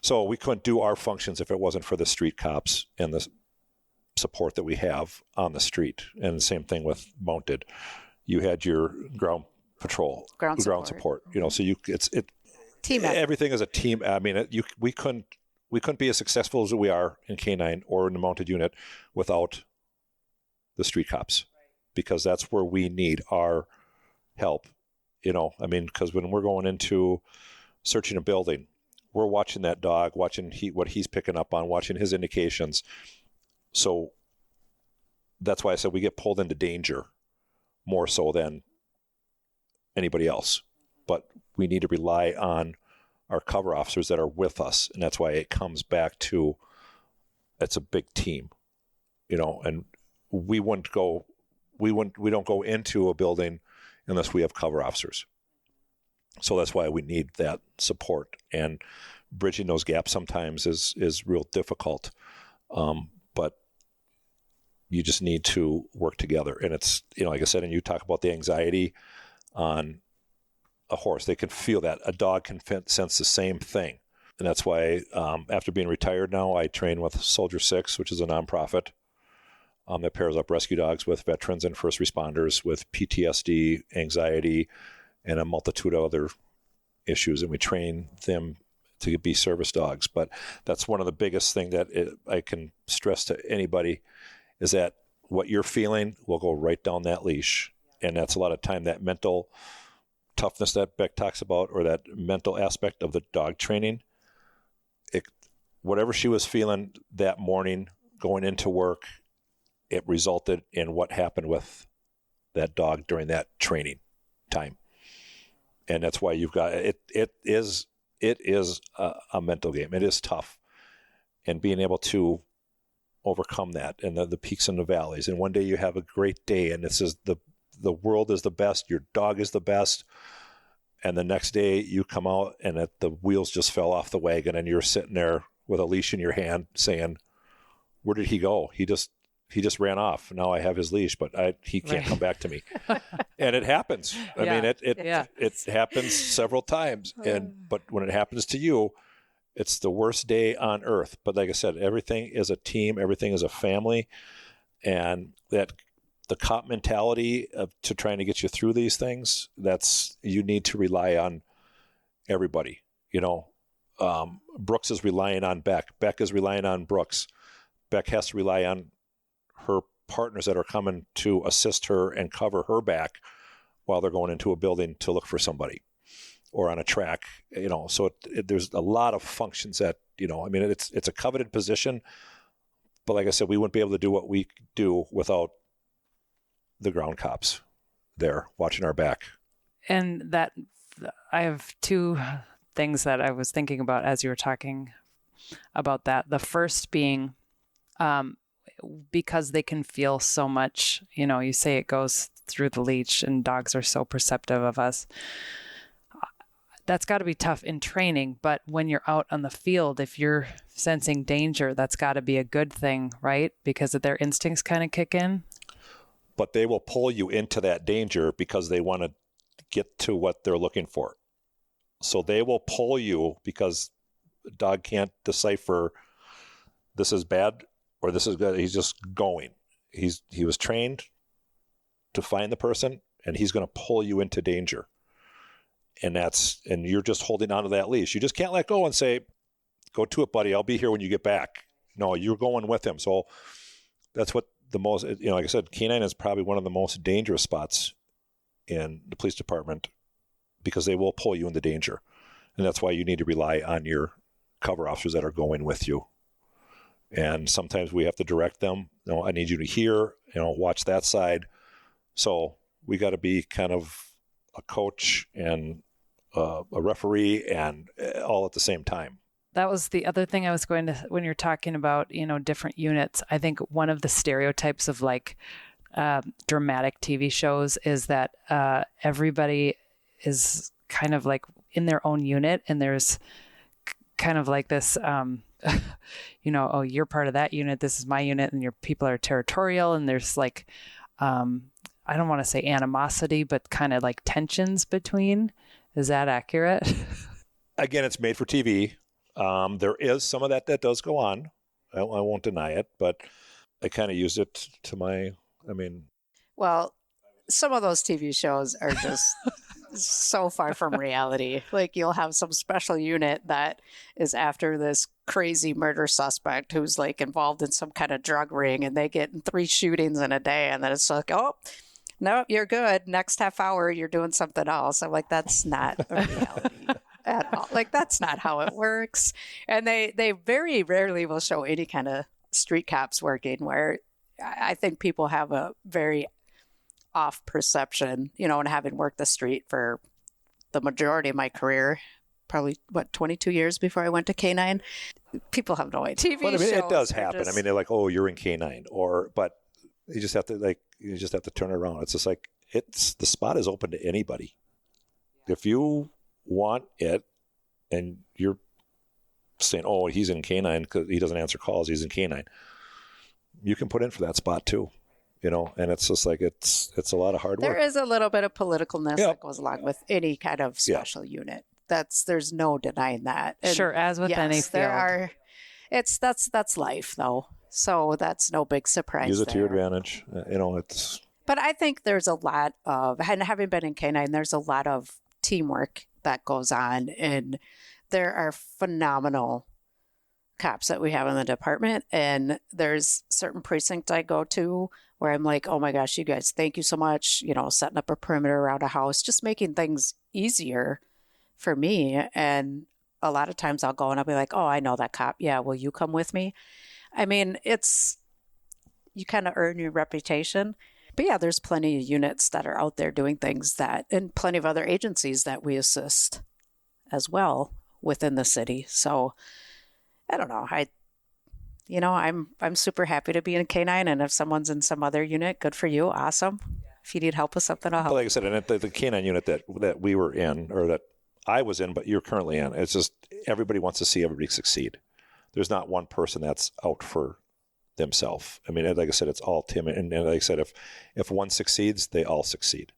So we couldn't do our functions if it wasn't for the street cops and the support that we have on the street. And the same thing with mounted. You had your ground patrol, ground support, you know, so team everything is a team. I mean, we couldn't be as successful as we are in K9 or in the mounted unit without the street cops, because that's where we need our help, you know. I mean, because when we're going into searching a building, we're watching that dog, watching what he's picking up on, watching his indications. So that's why I said we get pulled into danger more so than anybody else, but we need to rely on our cover officers that are with us, and that's why it comes back to it's a big team, you know. And we don't go into a building unless we have cover officers. So that's why we need that support, and bridging those gaps sometimes is real difficult, but you just need to work together. And it's, you know, like I said, and you talk about the anxiety on a horse. They can feel that. A dog can sense the same thing. And that's why after being retired now, I train with Soldier 6, which is a nonprofit that pairs up rescue dogs with veterans and first responders with PTSD, anxiety, and a multitude of other issues. And we train them to be service dogs. But that's one of the biggest things that I can stress to anybody is that what you're feeling will go right down that leash. And that's a lot of time that mental toughness that Beck talks about, or that mental aspect of the dog training. Whatever she was feeling that morning going into work, it resulted in what happened with that dog during that training time. And that's why you've got it. It is a mental game. It is tough, and being able to overcome that and the peaks and the valleys. And one day you have a great day, and this is the world is the best, your dog is the best, and the next day you come out and the wheels just fell off the wagon and you're sitting there with a leash in your hand saying, where did he go? He just ran off. Now I have his leash, but he can't come back to me. And it happens. I mean, it happens several times. But when it happens to you, it's the worst day on earth. But like I said, everything is a team. Everything is a family. And that the cop mentality to trying to get you through these things, you need to rely on everybody. You know, Brooks is relying on Beck. Beck is relying on Brooks. Beck has to rely on her partners that are coming to assist her and cover her back while they're going into a building to look for somebody or on a track, you know. So there's a lot of functions that, you know, I mean, it's a coveted position, but like I said, we wouldn't be able to do what we do without the ground cops there watching our back. And that I have two things that I was thinking about as you were talking about that. The first being because they can feel so much, you say it goes through the leash and dogs are so perceptive of us. That's got to be tough in training, but when you're out on the field, if you're sensing danger, that's got to be a good thing, right? Because their instincts kind of kick in. But they will pull you into that danger because they want to get to what they're looking for. So they will pull you because the dog can't decipher this is bad or this is good. He's just going. He was trained to find the person, and he's going to pull you into danger. And you're just holding onto that leash. You just can't let go and say, go to it, buddy. I'll be here when you get back. No, you're going with him. So that's what the most, like I said, canine is probably one of the most dangerous spots in the police department because they will pull you into danger. And that's why you need to rely on your cover officers that are going with you. And sometimes we have to direct them. I need you to hear, watch that side. So we got to be kind of a coach and a referee and all at the same time. That was the other thing I was going to, when you're talking about, different units, I think one of the stereotypes of dramatic TV shows is that everybody is kind of like in their own unit, and there's kind of like this, oh, you're part of that unit, this is my unit, and your people are territorial, and there's like, I don't want to say animosity, but kind of like tensions between. Is that accurate? Again, it's made for TV. There is some of that does go on. I won't deny it, but I kind of use it to Well, some of those TV shows are just so far from reality. Like, you'll have some special unit that is after this crazy murder suspect who's like involved in some kind of drug ring, and they get 3 shootings in a day, and then it's like, oh, no, you're good. Next half hour, you're doing something else. I'm like, that's not a reality at all. Like, that's not how it works. And they very rarely will show any kind of street cops working, where I think people have a very off perception, and having worked the street for the majority of my career, probably 22 years before I went to K9, people have no idea. Well, it does happen. They're like, oh, you're in K9, but you just have to turn it around. It's just like, the spot is open to anybody. If you want it and you're saying, oh, he's in K9 because he doesn't answer calls, he's in K9, you can put in for that spot too. And it's just like, it's a lot of hard work. There is a little bit of politicalness that goes along with any kind of special unit. There's no denying that. And sure, as with any field. That's life though. So that's no big surprise. Use it to your advantage. But I think there's a lot of, and having been in K9, there's a lot of teamwork that goes on, and there are phenomenal cops that we have in the department. And there's certain precincts I go to where I'm like, oh my gosh, you guys, thank you so much. Setting up a perimeter around a house, just making things easier for me. And a lot of times I'll go and I'll be like, oh, I know that cop. Yeah, will you come with me? You kind of earn your reputation. But yeah, there's plenty of units that are out there doing things and plenty of other agencies that we assist as well within the city. So I don't know. I'm super happy to be in K9, and if someone's in some other unit, good for you. Awesome. If you need help with something, I'll help. Like I said, and the K9 unit that we were in, or that I was in, but you're currently in, it's just everybody wants to see everybody succeed. There's not one person that's out for themselves. Like I said, it's all Tim. And like I said, if one succeeds, they all succeed.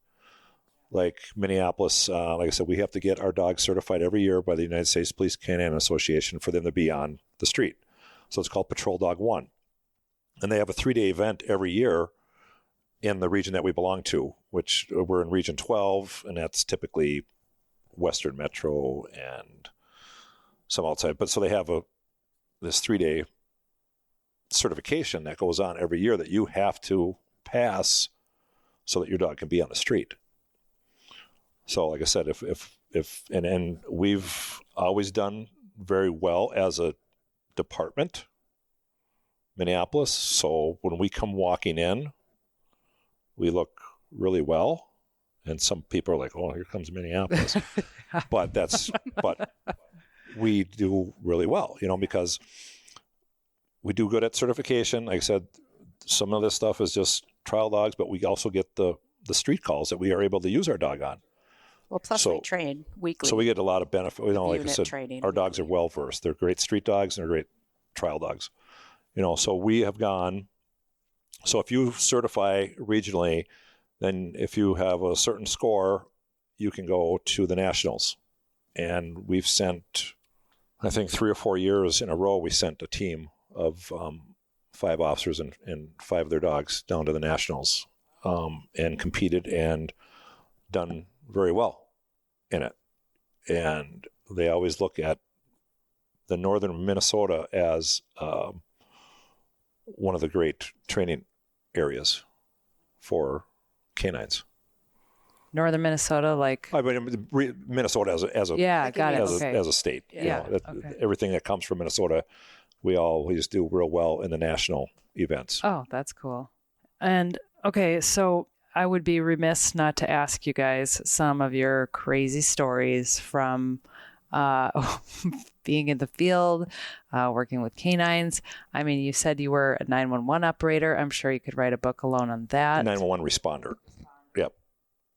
Like Minneapolis, like I said, we have to get our dogs certified every year by the United States Police Canine Association for them to be on the street. So it's called Patrol Dog 1. And they have a 3-day event every year in the region that we belong to, which we're in Region 12, and that's typically Western Metro and some outside. But so they have this 3-day certification that goes on every year that you have to pass so that your dog can be on the street. So like I said, and we've always done very well as a department, Minneapolis. So when we come walking in, we look really well. And some people are like, oh, here comes Minneapolis. but we do really well, because we do good at certification. Like I said, some of this stuff is just trial dogs, but we also get the street calls that we are able to use our dog on. Well, plus we train weekly. So we get a lot of benefit. Like I said, training our dogs are well versed. They're great street dogs and they're great trial dogs. So we have gone. So if you certify regionally, then if you have a certain score, you can go to the nationals. And we've sent, I think 3 or 4 years in a row, we sent a team of 5 officers and 5 of their dogs down to the nationals and competed and done very well in it. And they always look at the northern Minnesota as one of the great training areas for canines. Northern Minnesota, I mean, Minnesota as a got it. as a state. Yeah. Everything that comes from Minnesota, we just do real well in the national events. Oh, that's cool. And okay, so I would be remiss not to ask you guys some of your crazy stories from being in the field, working with canines. I mean, you said you were a 911 operator. I'm sure you could write a book alone on that. 911 responder. Yep.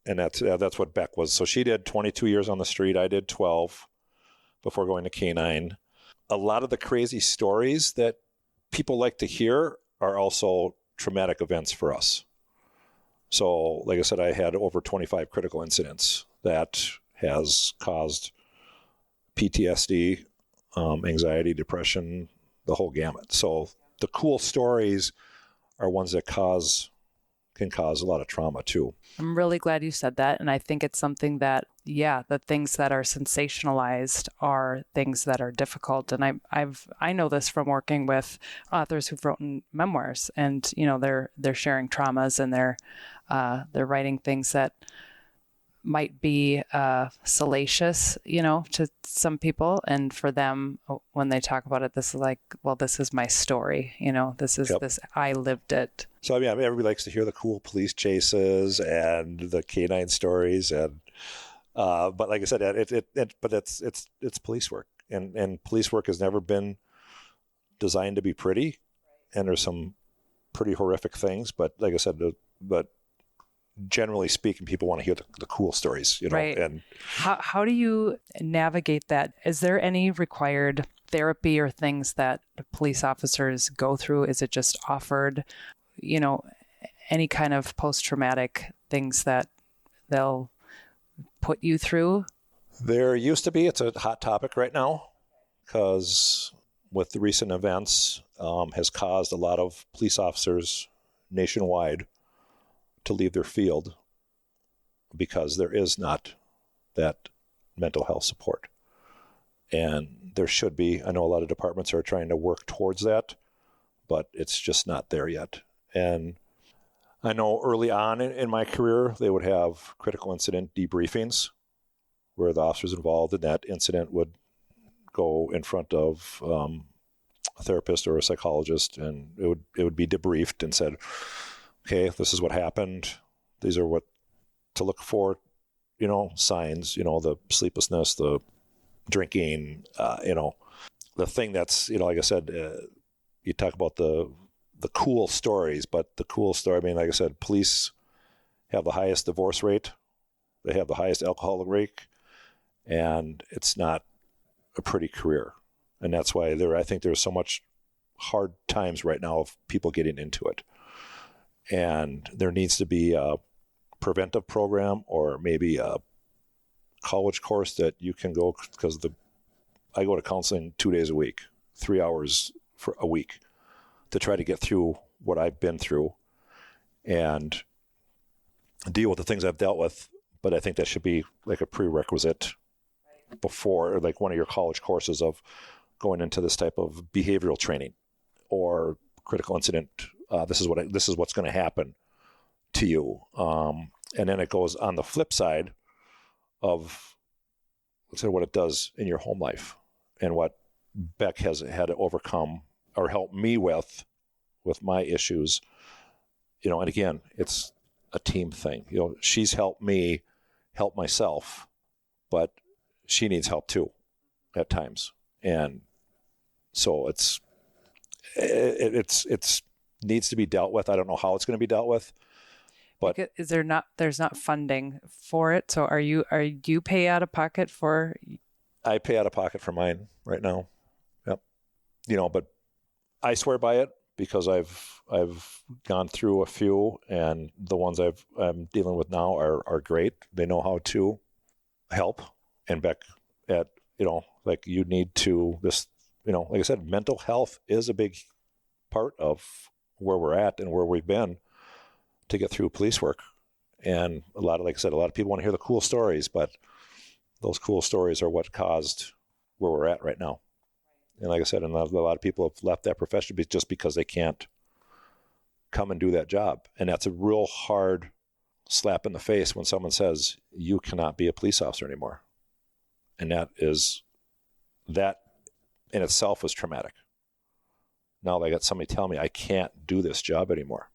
And that's what Beck was. So she did 22 years on the street. I did 12 before going to canine. A lot of the crazy stories that people like to hear are also traumatic events for us. So, like I said, I had over 25 critical incidents that has caused PTSD, anxiety, depression, the whole gamut. So the cool stories are ones that can cause a lot of trauma too. I'm really glad you said that. And I think it's something that, the things that are sensationalized are things that are difficult. And I know this from working with authors who've written memoirs, and, they're sharing traumas, and they're writing things that might be salacious, to some people. And for them, when they talk about it, this is like, well, this is my story. This, I lived it. So, everybody likes to hear the cool police chases and the canine stories. And, but like I said, but it's police work, and police work has never been designed to be pretty. And there's some pretty horrific things, but like I said, but generally speaking, people want to hear the cool stories, Right. And how do you navigate that? Is there any required therapy or things that police officers go through? Is it just offered, any kind of post-traumatic things that they'll put you through? There used to be. It's a hot topic right now because with the recent events has caused a lot of police officers nationwide to leave their field because there is not that mental health support. And there should be. I know a lot of departments are trying to work towards that, but it's just not there yet. And I know early on in my career, they would have critical incident debriefings where the officers involved in that incident would go in front of a therapist or a psychologist, and it would be debriefed and said, okay, this is what happened. These are what to look for, signs, the sleeplessness, the drinking, the thing that's, like I said, you talk about the cool stories, but the cool story, like I said, police have the highest divorce rate. They have the highest alcohol rate, and it's not a pretty career. And that's why I think there's so much hard times right now of people getting into it. And there needs to be a preventive program or maybe a college course that you can go, because I go to counseling 2 days a week, 3 hours for a week to try to get through what I've been through and deal with the things I've dealt with. But I think that should be like a prerequisite before, like one of your college courses of going into this type of behavioral training or critical incident. This is what's going to happen to you. And then it goes on the flip side of, let's say, what it does in your home life and what Beck has had to overcome or help me with my issues. And again, a team thing. She's helped me help myself, but she needs help too at times. And so it's needs to be dealt with. I don't know how it's going to be dealt with, but there's not funding for it. So do you pay out of pocket for? I pay out of pocket for mine right now. Yep. But I swear by it because I've gone through a few, and the ones I'm dealing with now are great. They know how to help. And Beck, you need to this, like I said, mental health is a big part of where we're at and where we've been to get through police work. And like I said, a lot of people want to hear the cool stories, but those cool stories are what caused where we're at right now. And like I said, and a lot of people have left that profession just because they can't come and do that job. And that's a real hard slap in the face when someone says, you cannot be a police officer anymore. And that in itself was traumatic. Now I got somebody telling me I can't do this job anymore.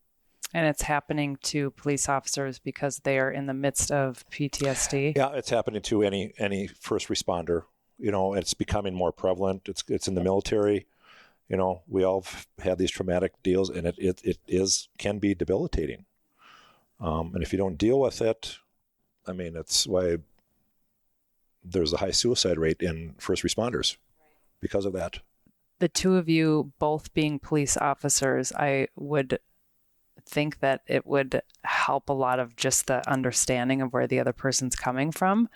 And it's happening to police officers because they are in the midst of PTSD. Yeah, it's happening to any first responder. It's becoming more prevalent. It's in the military. We all have these traumatic deals, and it can be debilitating. And if you don't deal with it, it's why there's a high suicide rate in first responders because of that. The two of you both being police officers, I would think that it would help a lot of just the understanding of where the other person's coming from,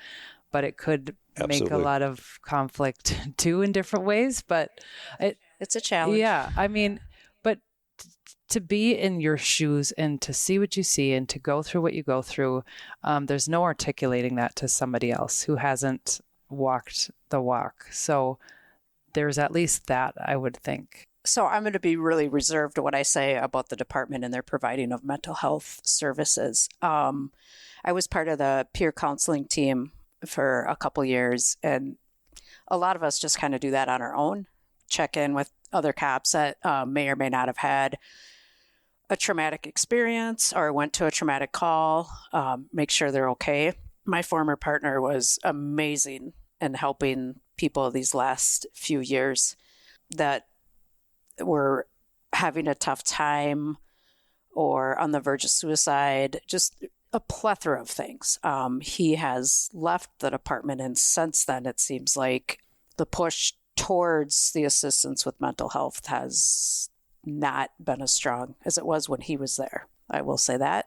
but it could Absolutely. make a lot of conflict too in different ways. But it's a challenge. Yeah. But to be in your shoes and to see what you see and to go through what you go through, there's no articulating that to somebody else who hasn't walked the walk. So there's at least that, I would think. So I'm going to be really reserved when I say about the department and their providing of mental health services. I was part of the peer counseling team for a couple years, and a lot of us just kind of do that on our own, check in with other cops that may or may not have had a traumatic experience or went to a traumatic call, make sure they're okay. My former partner was amazing in helping people these last few years that were having a tough time or on the verge of suicide, just a plethora of things. He has left the department, and since then, it seems like the push towards the assistance with mental health has not been as strong as it was when he was there. I will say that.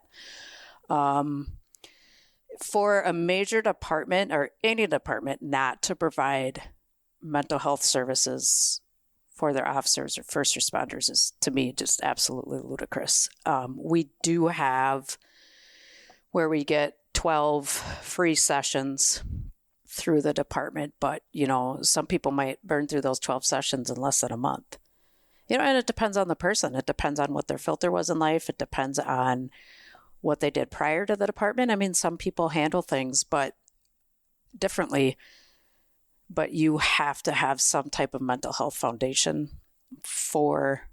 For a major department or any department not to provide mental health services for their officers or first responders is, to me, just absolutely ludicrous. We do have where we get 12 free sessions through the department, but, some people might burn through those 12 sessions in less than a month. And it depends on the person. It depends on what their filter was in life. It depends on what they did prior to the department. Some people handle things differently, but you have to have some type of mental health foundation for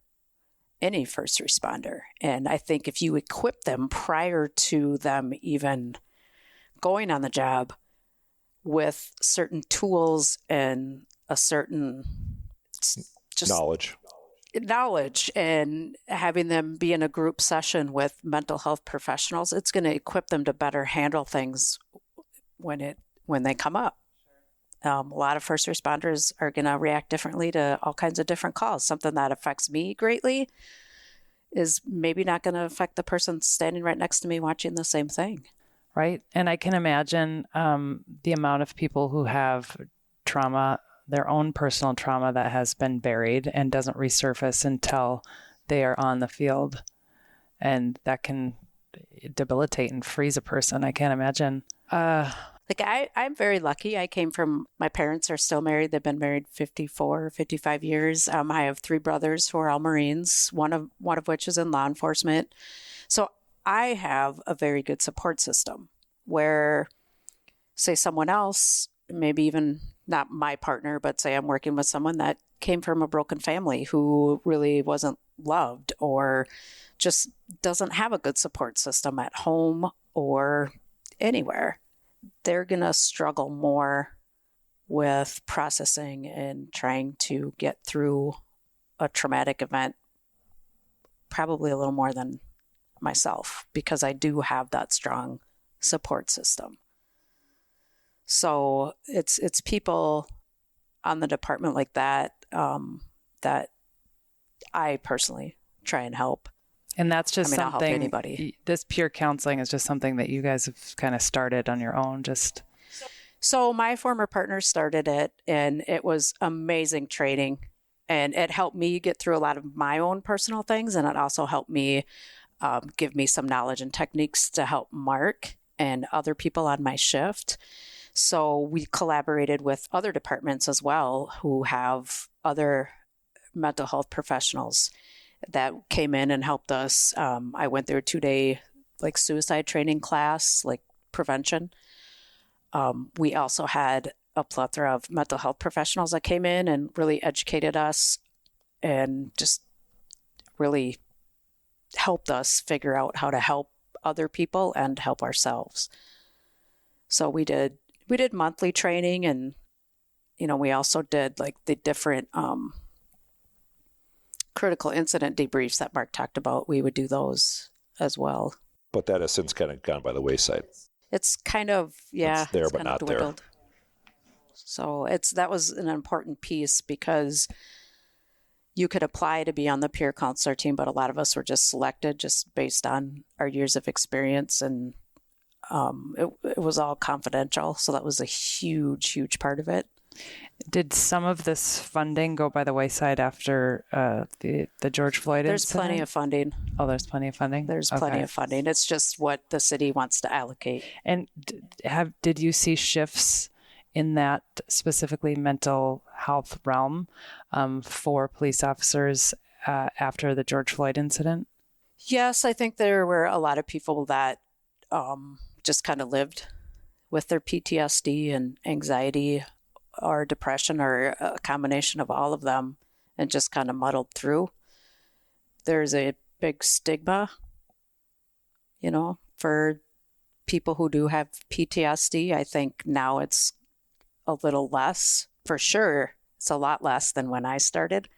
any first responder. And I think if you equip them prior to them even going on the job with certain tools and a certain just knowledge and having them be in a group session with mental health professionals, it's going to equip them to better handle things when they come up. A lot of first responders are going to react differently to all kinds of different calls. Something that affects me greatly is maybe not going to affect the person standing right next to me watching the same thing. Right. And I can imagine the amount of people who have trauma, their own personal trauma that has been buried and doesn't resurface until they are on the field. And that can debilitate and freeze a person. I can't imagine. I'm very lucky. My parents are still married. They've been married 54, 55 years. I have 3 brothers who are all Marines, one of which is in law enforcement. So I have a very good support system where, say, someone else, maybe even not my partner, but say I'm working with someone that came from a broken family who really wasn't loved or just doesn't have a good support system at home or anywhere, they're going to struggle more with processing and trying to get through a traumatic event, probably a little more than myself, because I do have that strong support system. So it's people on the department like that that I personally try and help. And that's just I'll help something, anybody. This peer counseling is just something that you guys have kind of started on your own. So my former partner started it, and it was amazing training, and it helped me get through a lot of my own personal things, and it also helped me give me some knowledge and techniques to help Mark and other people on my shift. So we collaborated with other departments as well who have other mental health professionals that came in and helped us. I went through a 2-day suicide training class, prevention. We also had a plethora of mental health professionals that came in and really educated us and just really helped us figure out how to help other people and help ourselves. So we did monthly training, and we also did the different critical incident debriefs that Mark talked about. We would do those as well. But that has since kind of gone by the wayside. It's kind of, it's there, but not dwindled. There. So that was an important piece, because you could apply to be on the peer counselor team, but a lot of us were just selected just based on our years of experience, and it was all confidential. So that was a huge, huge part of it. Did some of this funding go by the wayside after the George Floyd There's incident? plenty of funding. Oh, there's plenty of funding? There's plenty of funding. It's just what the city wants to allocate. And did you see shifts in that specifically mental health realm for police officers after the George Floyd incident? Yes, I think there were a lot of people that just kind of lived with their PTSD and anxiety or depression, or a combination of all of them, and just kind of muddled through. There's a big stigma, for people who do have PTSD. I think now it's a little less. For sure, it's a lot less than when I started.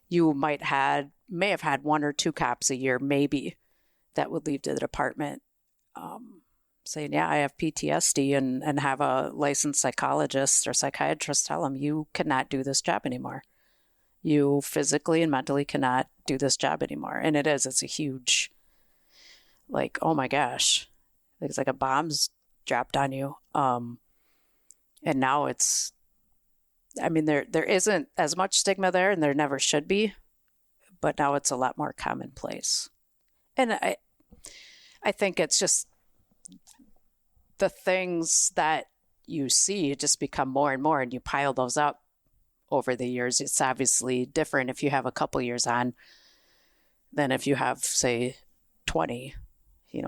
You may have had 1 or 2 cops a year, maybe, that would leave the department saying, yeah, I have PTSD, and have a licensed psychologist or psychiatrist tell them, you cannot do this job anymore. You physically and mentally cannot do this job anymore. And it's a huge, oh my gosh, it's like a bomb's dropped on you. And now there isn't as much stigma there, and there never should be, but now it's a lot more commonplace. And I think it's just the things that you see just become more and more, and you pile those up over the years. It's obviously different if you have a couple years on than if you have, say, 20.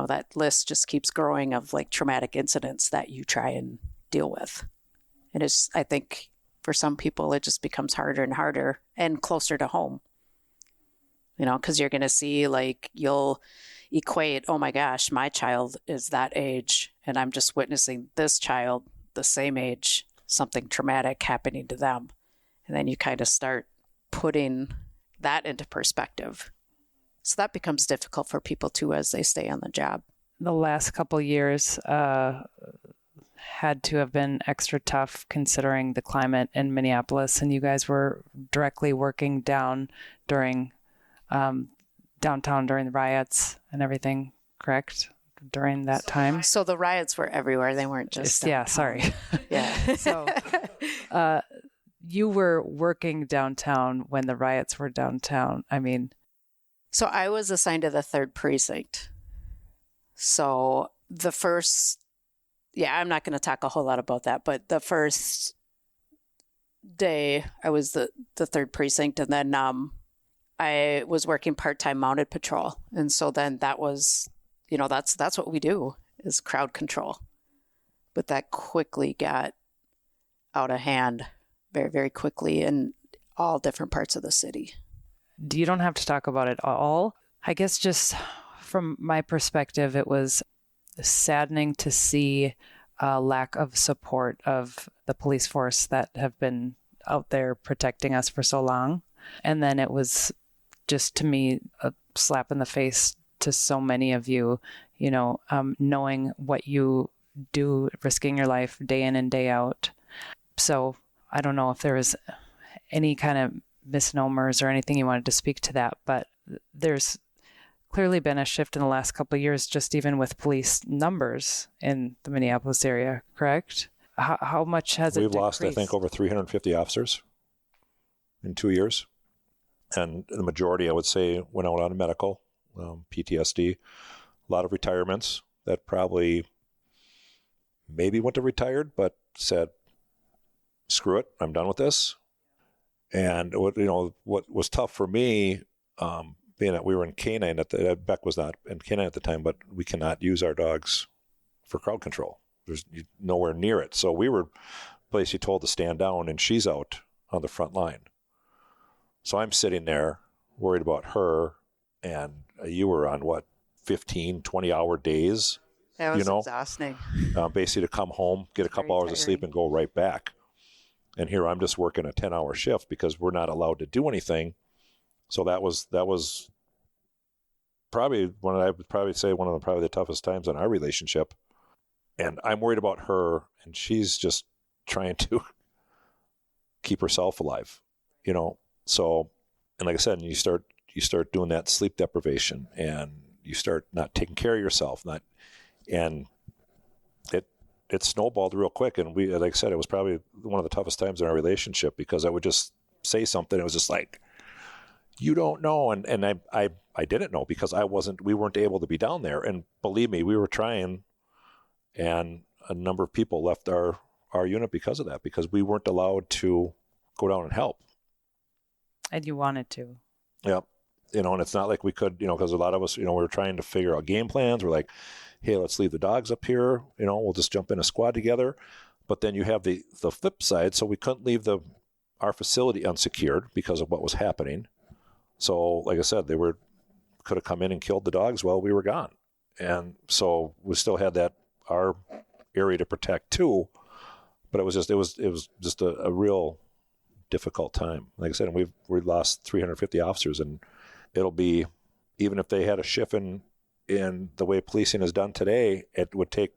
That list just keeps growing of traumatic incidents that you try and deal with. And I think for some people, it just becomes harder and harder and closer to home. Because you're going to see, you'll equate, oh my gosh, my child is that age, and I'm just witnessing this child the same age, something traumatic happening to them. And then you kind of start putting that into perspective. So that becomes difficult for people too as they stay on the job. The last couple years had to have been extra tough considering the climate in Minneapolis, and you guys were directly working downtown during the riots and everything, correct? During that time? So the riots were everywhere. They weren't just Yeah, sorry. Yeah. So you were working downtown when the riots were downtown. So I was assigned to the 3rd precinct. So the first, I'm not going to talk a whole lot about that, but the first day I was the 3rd precinct, and then I was working part-time mounted patrol. And so then that was, that's what we do, is crowd control. But that quickly got out of hand very, very quickly in all different parts of the city. You don't have to talk about it all. I guess just from my perspective, it was saddening to see a lack of support of the police force that have been out there protecting us for so long. And then it was just, to me, a slap in the face to so many of you, knowing what you do, risking your life day in and day out. So I don't know if there was any kind of misnomers or anything you wanted to speak to that, but there's clearly been a shift in the last couple of years, just even with police numbers in the Minneapolis area, correct? How much has it decreased? We've lost, I think, over 350 officers in 2 years. And the majority, I would say, went out on medical, PTSD, a lot of retirements that probably maybe went to retired, but said, screw it, I'm done with this. And what was tough for me, being that we were in canine, Beck was not in canine at the time, but we cannot use our dogs for crowd control. There's nowhere near it. So we were basically told to stand down, and she's out on the front line. So I'm sitting there worried about her, and you were on 15, 20-hour days. That was exhausting. Basically to come home, get a couple hours of sleep, and go right back. And here I'm just working a 10-hour shift because we're not allowed to do anything. So that was probably one of the toughest times in our relationship. And I'm worried about her, and she's just trying to keep herself alive, So, and like I said, you start doing that sleep deprivation, and you start not taking care of yourself, and it snowballed real quick. And we, like I said, it was probably one of the toughest times in our relationship because I would just say something. It was just like, you don't know. And I didn't know because we weren't able to be down there. And believe me, we were trying, and a number of people left our unit because of that, because we weren't allowed to go down and help. And you wanted to. Yeah. And it's not like we could, because a lot of us, we were trying to figure out game plans. We're like, hey, let's leave the dogs up here. We'll just jump in a squad together. But then you have the flip side. So we couldn't leave our facility unsecured because of what was happening. So, like I said, could have come in and killed the dogs while we were gone. And so we still had our area to protect too. But it was just a real difficult time. Like I said, and we lost 350 officers, and it'll be, even if they had a shift in the way policing is done today, it would take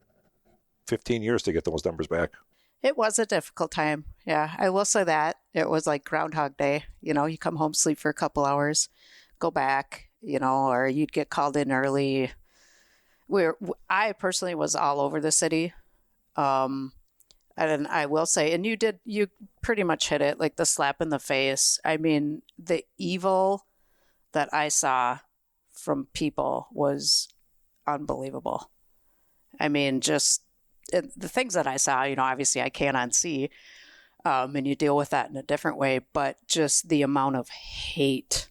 15 years to get those numbers back. It was a difficult time. Yeah, I will say that. It was like Groundhog Day. You come home, sleep for a couple hours, go back, or you'd get called in early. I personally was all over the city. And I will say, and you pretty much hit it, like the slap in the face. I mean, the evil that I saw from people was unbelievable. I mean, just the things that I saw, obviously I can't unsee, and you deal with that in a different way, but just the amount of hate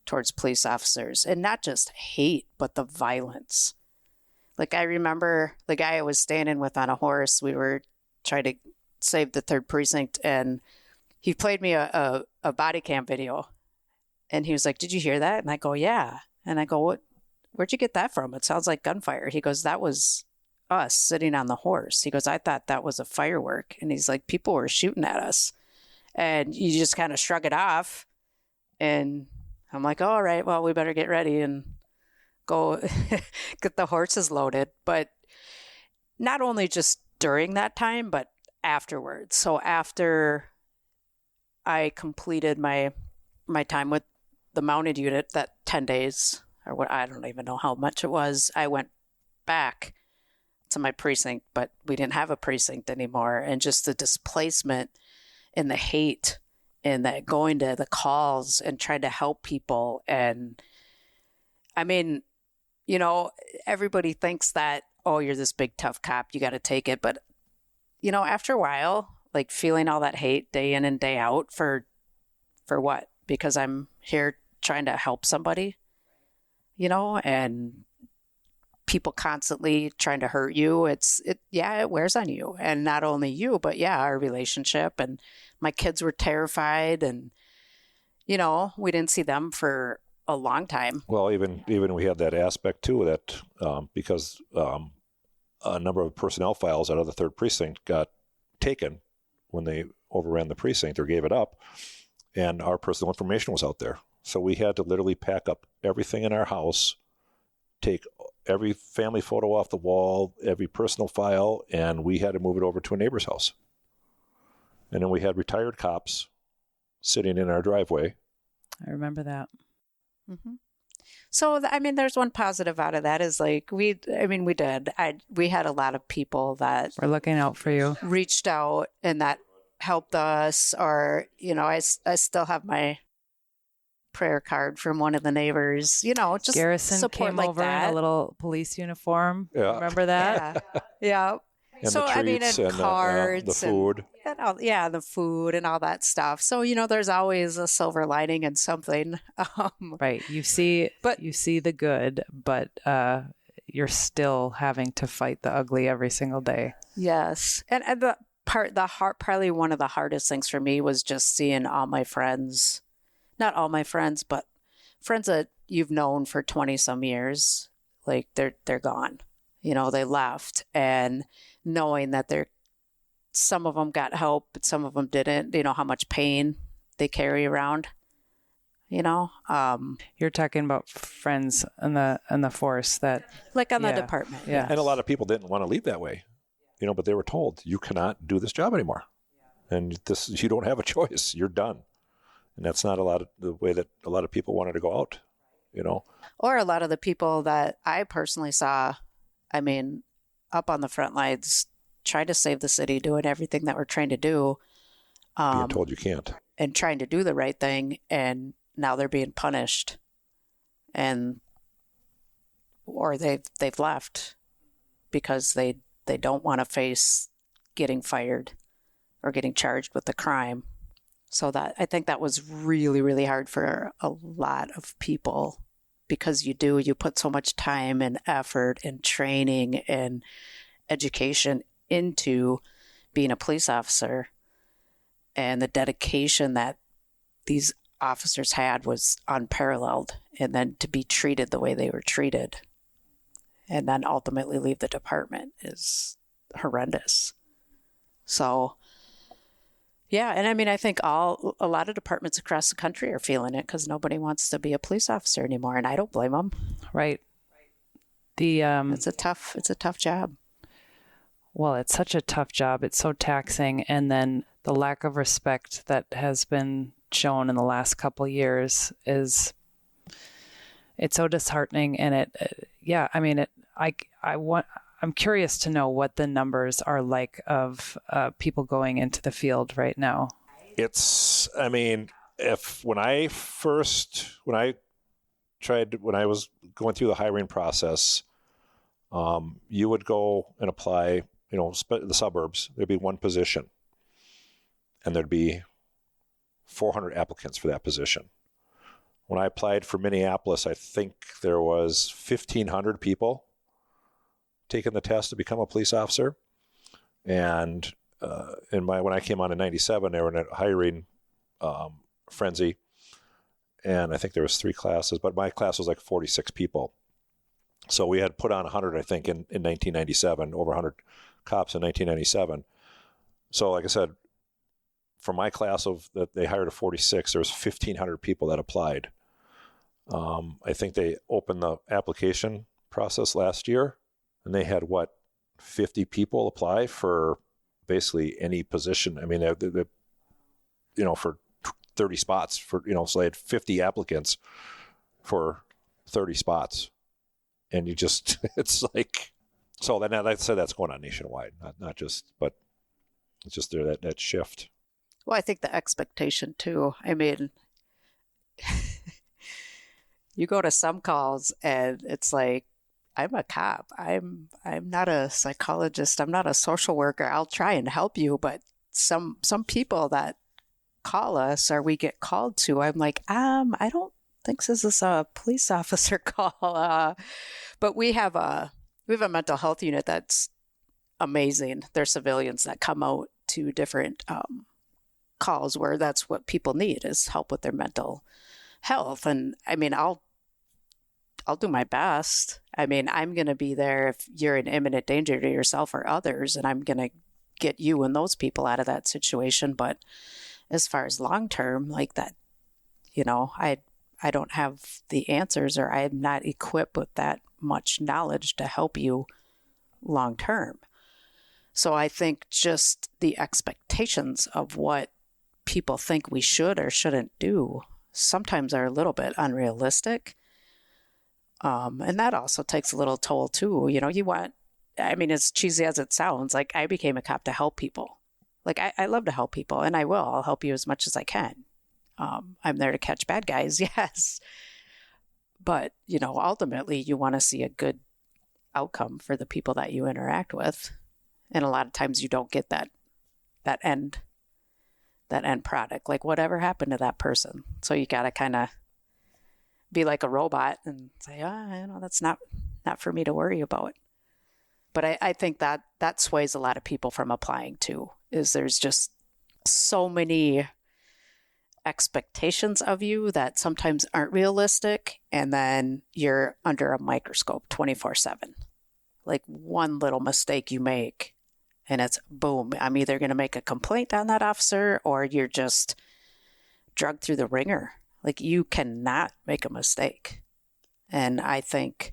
towards police officers, and not just hate, but the violence. Like, I remember the guy I was standing with on a horse, we were trying to save the 3rd precinct, and he played me a body cam video, and he was like, "Did you hear that?" And I go, "Yeah." And I go, "Where'd you get that from? It sounds like gunfire." He goes, "That was us sitting on the horse." He goes, "I thought that was a firework." And he's like, "People were shooting at us." And you just kind of shrug it off. And I'm like, "All right, well, we better get ready and go get the horses loaded." But not only just during that time, but afterwards. So after I completed my time with the mounted unit, that 10 days, or what, I don't even know how much it was, I went back to my precinct, but we didn't have a precinct anymore. And just the displacement and the hate and that going to the calls and trying to help people. And I mean, everybody thinks that, oh, you're this big tough cop, you got to take it. But, after a while, like feeling all that hate day in and day out for what? Because I'm here trying to help somebody, and people constantly trying to hurt you. It wears on you. And not only you, but our relationship. And my kids were terrified. And, we didn't see them for a long time. Well, even we had that aspect too, that because a number of personnel files out of the 3rd precinct got taken when they overran the precinct or gave it up, and our personal information was out there. So we had to literally pack up everything in our house, take every family photo off the wall, every personal file, and we had to move it over to a neighbor's house. And then we had retired cops sitting in our driveway. I remember that. Mm-hmm. So, there's one positive out of that is like, we had a lot of people that We're looking out for you. reached out and that helped us, or, I still have my prayer card from one of the neighbors, just Garrison support came like over that. in a little police uniform. Yeah. Remember that? Yeah. And So, the treats and and cards the food. and all, the food and all that stuff. So, there's always a silver lining in something. Right. You see the good, but you're still having to fight the ugly every single day. Yes. And probably one of the hardest things for me was just seeing all my friends, not all my friends, but friends that you've known for 20 some years, like they're gone. They left, and knowing that some of them got help, but some of them didn't, how much pain they carry around, You're talking about friends in the force that, like on the Yeah. department. Yeah. And a lot of people didn't want to leave that way, but they were told, you cannot do this job anymore. And you don't have a choice. You're done. And that's not the way that a lot of people wanted to go out, Or a lot of the people that I personally saw, up on the front lines, trying to save the city, doing everything that we're trying to do. Being told you can't. And trying to do the right thing, and now they're being punished, or they've left because they don't want to face getting fired or getting charged with the crime. So that, I think that was really, really hard for a lot of people, because you put so much time and effort and training and education into being a police officer, and the dedication that these officers had was unparalleled. And then to be treated the way they were treated, and then ultimately leave the department, is horrendous. So, yeah. And I think a lot of departments across the country are feeling it, because nobody wants to be a police officer anymore. And I don't blame them. right. It's a tough job. Well, it's such a tough job. It's so taxing. And then the lack of respect that has been shown in the last couple of years it's so disheartening. And I'm curious to know what the numbers are like of people going into the field right now. When I was going through the hiring process, you would go and apply, the suburbs, there'd be one position, and there'd be 400 applicants for that position. When I applied for Minneapolis, I think there was 1,500 people taking the test to become a police officer. And when I came on in 97, they were in a hiring frenzy. And I think there was 3 classes, but my class was like 46 people. So we had put on 100, I think, in 1997, over 100 cops in 1997. So like I said, for my class that they hired of 46, there was 1,500 people that applied. I think they opened the application process last year, and they had 50 people apply for basically any position. For 30 spots so they had 50 applicants for 30 spots. And it's like, so then I said that's going on nationwide, not just, but it's just there, that shift. Well, I think the expectation too. You go to some calls and it's like, I'm a cop. I'm not a psychologist. I'm not a social worker. I'll try and help you. But some people that call us, or we get called to, I'm like, I don't think this is a police officer call. But we have a mental health unit that's amazing. They're civilians that come out to different calls where that's what people need, is help with their mental health. And I mean, I'll do my best. I mean, I'm going to be there if you're in imminent danger to yourself or others, and I'm going to get you and those people out of that situation. But as far as long term, like that, I don't have the answers, or I am not equipped with that much knowledge to help you long term. So I think just the expectations of what people think we should or shouldn't do sometimes are a little bit unrealistic. And that also takes a little toll too. As cheesy as it sounds, like I became a cop to help people. Like I love to help people, and I'll help you as much as I can. I'm there to catch bad guys, yes. But, ultimately you want to see a good outcome for the people that you interact with. And a lot of times you don't get that end product, like whatever happened to that person. So you got to kind of be like a robot and say, that's not for me to worry about. But I think that sways a lot of people from applying too, is there's just so many expectations of you that sometimes aren't realistic, and then you're under a microscope 24/7. Like one little mistake you make and it's boom, I'm either going to make a complaint on that officer, or you're just drugged through the ringer. Like you cannot make a mistake. And I think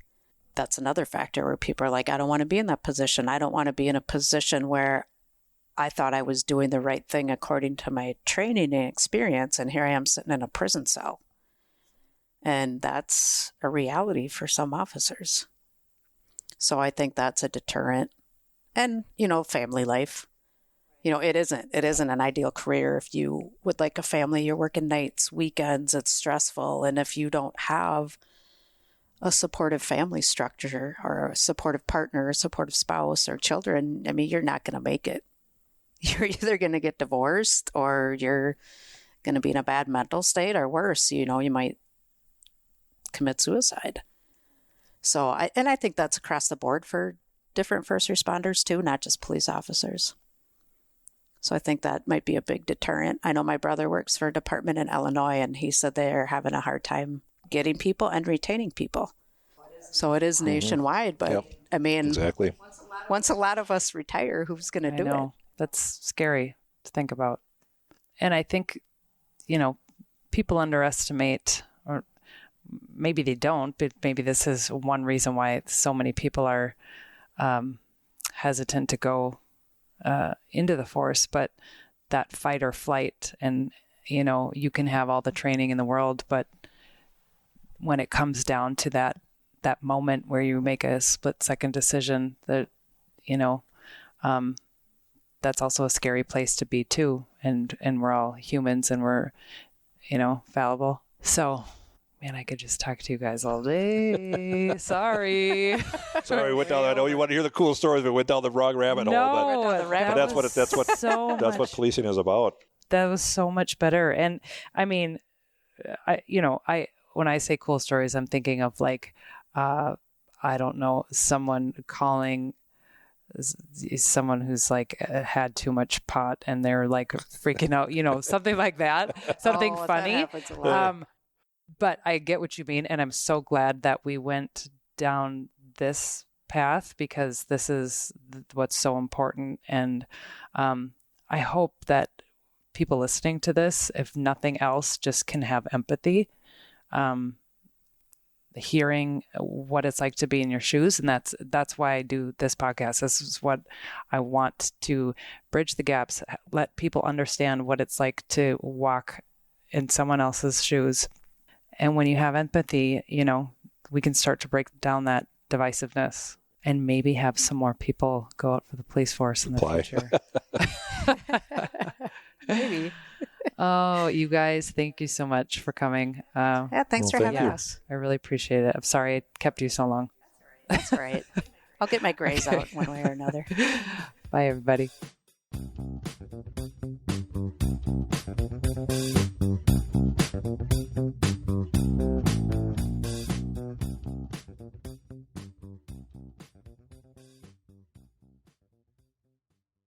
that's another factor where people are like, I don't want to be in that position. I don't want to be in a position where I thought I was doing the right thing according to my training and experience, and here I am sitting in a prison cell. And that's a reality for some officers. So I think that's a deterrent. And, family life. It isn't an ideal career. If you would like a family, you're working nights, weekends, it's stressful. And if you don't have a supportive family structure or a supportive partner, a supportive spouse or children, you're not going to make it. You're either going to get divorced, or you're going to be in a bad mental state, or worse, you might commit suicide. So I think that's across the board for different first responders too, not just police officers. So I think that might be a big deterrent. I know my brother works for a department in Illinois, and he said they're having a hard time getting people and retaining people. So it is nationwide, but Yep. Exactly. Once a lot of us retire, who's going to do it? That's scary to think about. And I think, people underestimate, or maybe they don't, but maybe this is one reason why so many people are hesitant to go into the force. But that fight or flight, and, you can have all the training in the world, but when it comes down to that moment where you make a split-second decision, that, that's also a scary place to be too. And we're all humans, and we're, fallible. So, man, I could just talk to you guys all day. Sorry, we went down. I know you want to hear the cool stories, but we went down the wrong rabbit hole. But that's what policing is about. That was so much better. And I mean, when I say cool stories, I'm thinking of like, I don't know, someone calling someone who's like had too much pot and they're like freaking out, something like that, something funny. That happens a lot. But I get what you mean. And I'm so glad that we went down this path, because this is what's so important. And I hope that people listening to this, if nothing else, just can have empathy, hearing what it's like to be in your shoes. And that's why I do this podcast. This is what I want to bridge the gaps, let people understand what it's like to walk in someone else's shoes. And when you have empathy, we can start to break down that divisiveness and maybe have some more people go out for the police force in the future. Maybe. Oh, you guys, thank you so much for coming. Thanks for having us. I really appreciate it. I'm sorry I kept you so long. That's all right. I'll get my grays out one way or another. Bye, everybody.